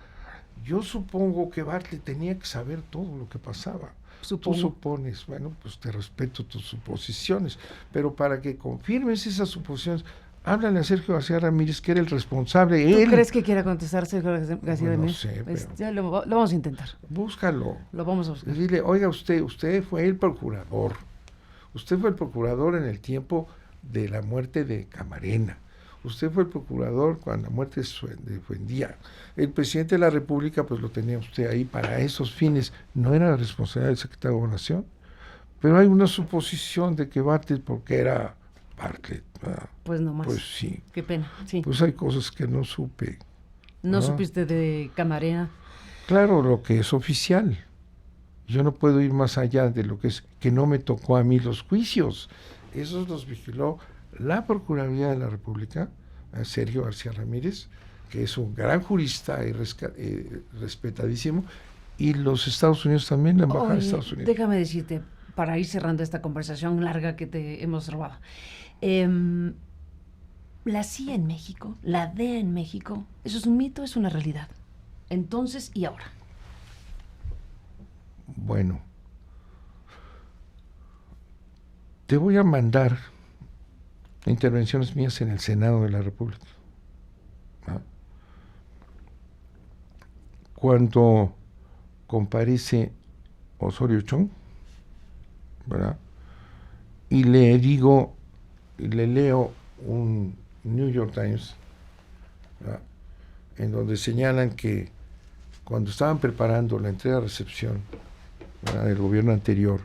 yo supongo que Bartlett tenía que saber todo lo que pasaba. Tú supones, bueno, pues te respeto tus suposiciones, pero para que confirmes esas suposiciones, háblale a Sergio García Ramírez, que era el responsable. ¿Tú crees que quiera contestar Sergio García Ramírez? No sé, pero ya lo vamos a intentar. Búscalo. Lo vamos a buscar. Dile, oiga, usted fue el procurador. Usted fue el procurador en el tiempo de la muerte de Camarena. Usted fue el procurador cuando la muerte de Buendía. El presidente de la República, pues lo tenía usted ahí para esos fines. No era la responsabilidad del secretario de Gobernación. Pero hay una suposición de que Bartlett, porque era Bartlett. Pues no más. Pues sí. Qué pena, sí. Pues hay cosas que no supe. ¿No supiste de Camarena? Claro, lo que es oficial. Yo no puedo ir más allá de lo que es, que no me tocó a mí los juicios. Esos los vigiló la Procuraduría de la República, Sergio García Ramírez, que es un gran jurista y respetadísimo, y los Estados Unidos también, la Embajada de Estados Unidos. Déjame decirte, para ir cerrando esta conversación larga que te hemos robado, la CIA en México, la DEA en México, ¿eso es un mito o es una realidad? Entonces y ahora. Bueno, te voy a mandar intervenciones mías en el Senado de la República. Cuando comparece Osorio Chong, ¿verdad? Y le leo un New York Times, ¿verdad?, en donde señalan que cuando estaban preparando la entrega-recepción, ¿verdad?, del gobierno anterior,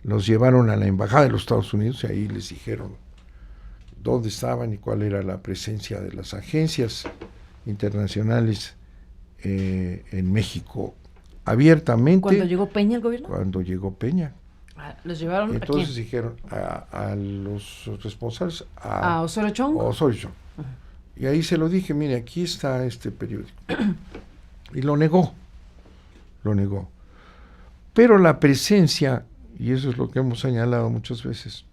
los llevaron a la Embajada de los Estados Unidos y ahí les dijeron dónde estaban y cuál era la presencia de las agencias internacionales en México abiertamente. ¿Cuando llegó Peña al gobierno? Cuando llegó Peña. ¿Los llevaron entonces a quién? Dijeron a los responsables, ¿A Osorio Chong? Osorio Chong. Y ahí se lo dije, mire, aquí está este periódico. Y lo negó. Pero la presencia, y eso es lo que hemos señalado muchas veces,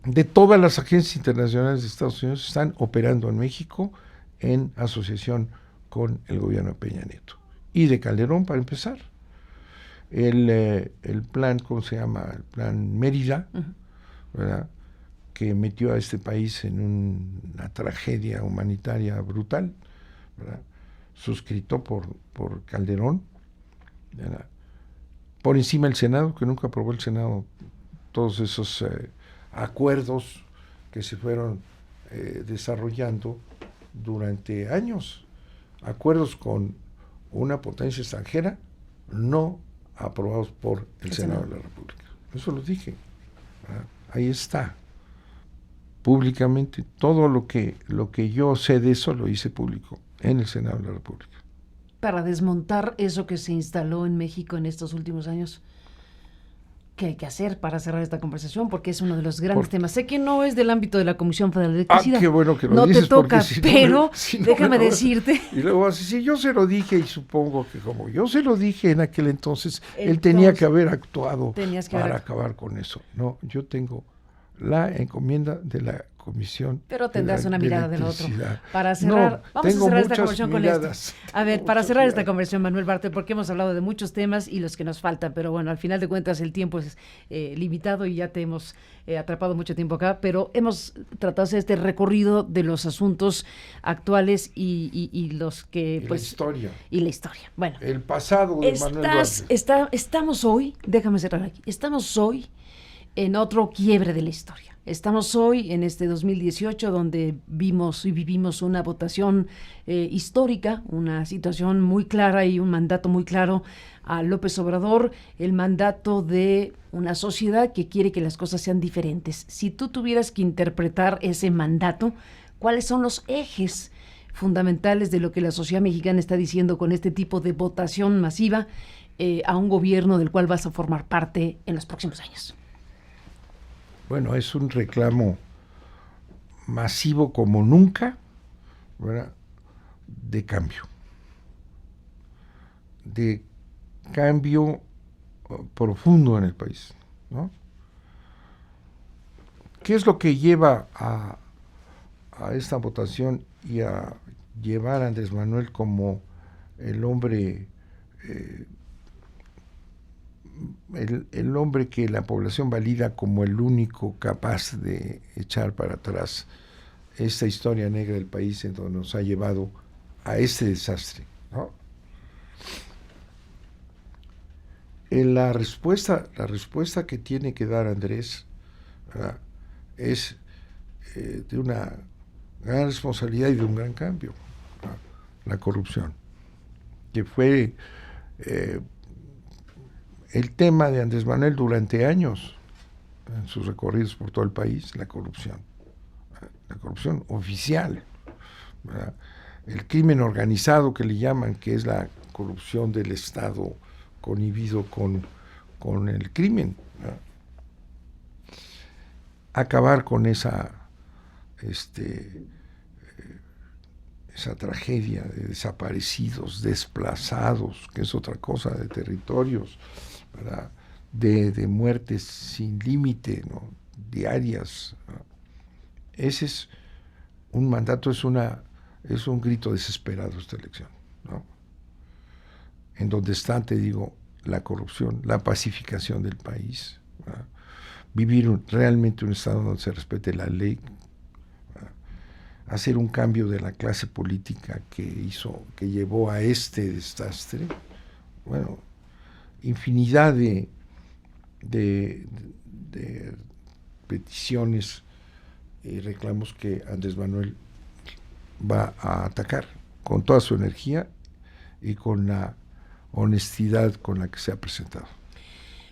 de todas las agencias internacionales de Estados Unidos están operando en México en asociación con el gobierno de Peña Nieto. Y de Calderón, para empezar. El plan, ¿cómo se llama? El plan Mérida, ¿verdad?, que metió a este país en una tragedia humanitaria brutal, ¿verdad?, suscrito por Calderón, ¿verdad?, por encima del Senado, que nunca aprobó el Senado todos esos acuerdos que se fueron desarrollando durante años, acuerdos con una potencia extranjera no aprobados por el Senado de la República. Eso lo dije. Ahí está. Públicamente, todo lo que yo sé de eso lo hice público en el Senado de la República. Para desmontar eso que se instaló en México en estos últimos años, ¿qué hay que hacer para cerrar esta conversación? Porque es uno de los grandes temas. Sé que no es del ámbito de la Comisión Federal de Electricidad. Qué bueno que lo no dices, te toca, si pero no, déjame decirte. Y luego así, sí, yo se lo dije, y supongo que como yo se lo dije en aquel entonces él tenía que haber actuado para acabar con eso. No, yo tengo la encomienda de la Comisión. Pero tendrás una mirada del otro. Para cerrar, vamos a cerrar esta conversación con esto. A ver, para cerrar esta conversación, Manuel Bartlett, porque hemos hablado de muchos temas y los que nos faltan, pero bueno, al final de cuentas el tiempo es limitado y ya te hemos atrapado mucho tiempo acá, pero hemos tratado de hacer este recorrido de los asuntos actuales y los que, pues... la historia. Y la historia. Bueno. El pasado de Manuel Bartlett. Estamos hoy, déjame cerrar aquí, estamos hoy en otro quiebre de la historia. Estamos hoy en este 2018 donde vimos y vivimos una votación histórica, una situación muy clara y un mandato muy claro a López Obrador, el mandato de una sociedad que quiere que las cosas sean diferentes. Si tú tuvieras que interpretar ese mandato, ¿cuáles son los ejes fundamentales de lo que la sociedad mexicana está diciendo con este tipo de votación masiva a un gobierno del cual vas a formar parte en los próximos años? Bueno, es un reclamo masivo como nunca, ¿verdad? De cambio profundo en el país, ¿no? ¿Qué es lo que lleva a esta votación y a llevar a Andrés Manuel como el hombre el hombre que la población valida como el único capaz de echar para atrás esta historia negra del país en donde nos ha llevado a este desastre, ¿no? La respuesta que tiene que dar Andrés, ¿verdad?, es de una gran responsabilidad y de un gran cambio, ¿verdad? La corrupción, que fue el tema de Andrés Manuel durante años en sus recorridos por todo el país, la corrupción oficial, ¿verdad? El crimen organizado que le llaman, que es la corrupción del Estado connivido con el crimen, ¿verdad? Acabar con esa tragedia de desaparecidos, desplazados, que es otra cosa, de territorios, ¿verdad?, de muertes sin límite, ¿no?, diarias, ¿no? Ese es un mandato, es un grito desesperado esta elección, ¿no?, en donde está, te digo, la corrupción, la pacificación del país, ¿verdad?, vivir realmente un estado donde se respete la ley, ¿verdad?, hacer un cambio de la clase política que llevó a este desastre. Bueno, infinidad de peticiones y reclamos que Andrés Manuel va a atacar con toda su energía y con la honestidad con la que se ha presentado.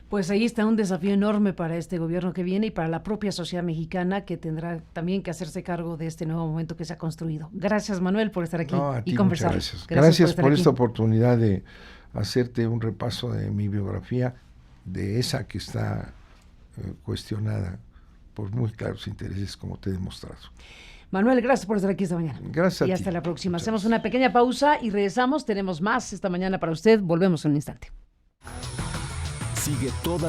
Pues ahí está un desafío enorme para este gobierno que viene y para la propia sociedad mexicana, que tendrá también que hacerse cargo de este nuevo momento que se ha construido. Gracias, Manuel, por estar aquí y conversar. Gracias por esta oportunidad de hacerte un repaso de mi biografía, de esa que está cuestionada por muy claros intereses, como te he demostrado. Manuel, gracias por estar aquí esta mañana. Gracias a ti. Y hasta la próxima. Hacemos una pequeña pausa y regresamos. Tenemos más esta mañana para usted. Volvemos en un instante. Sigue toda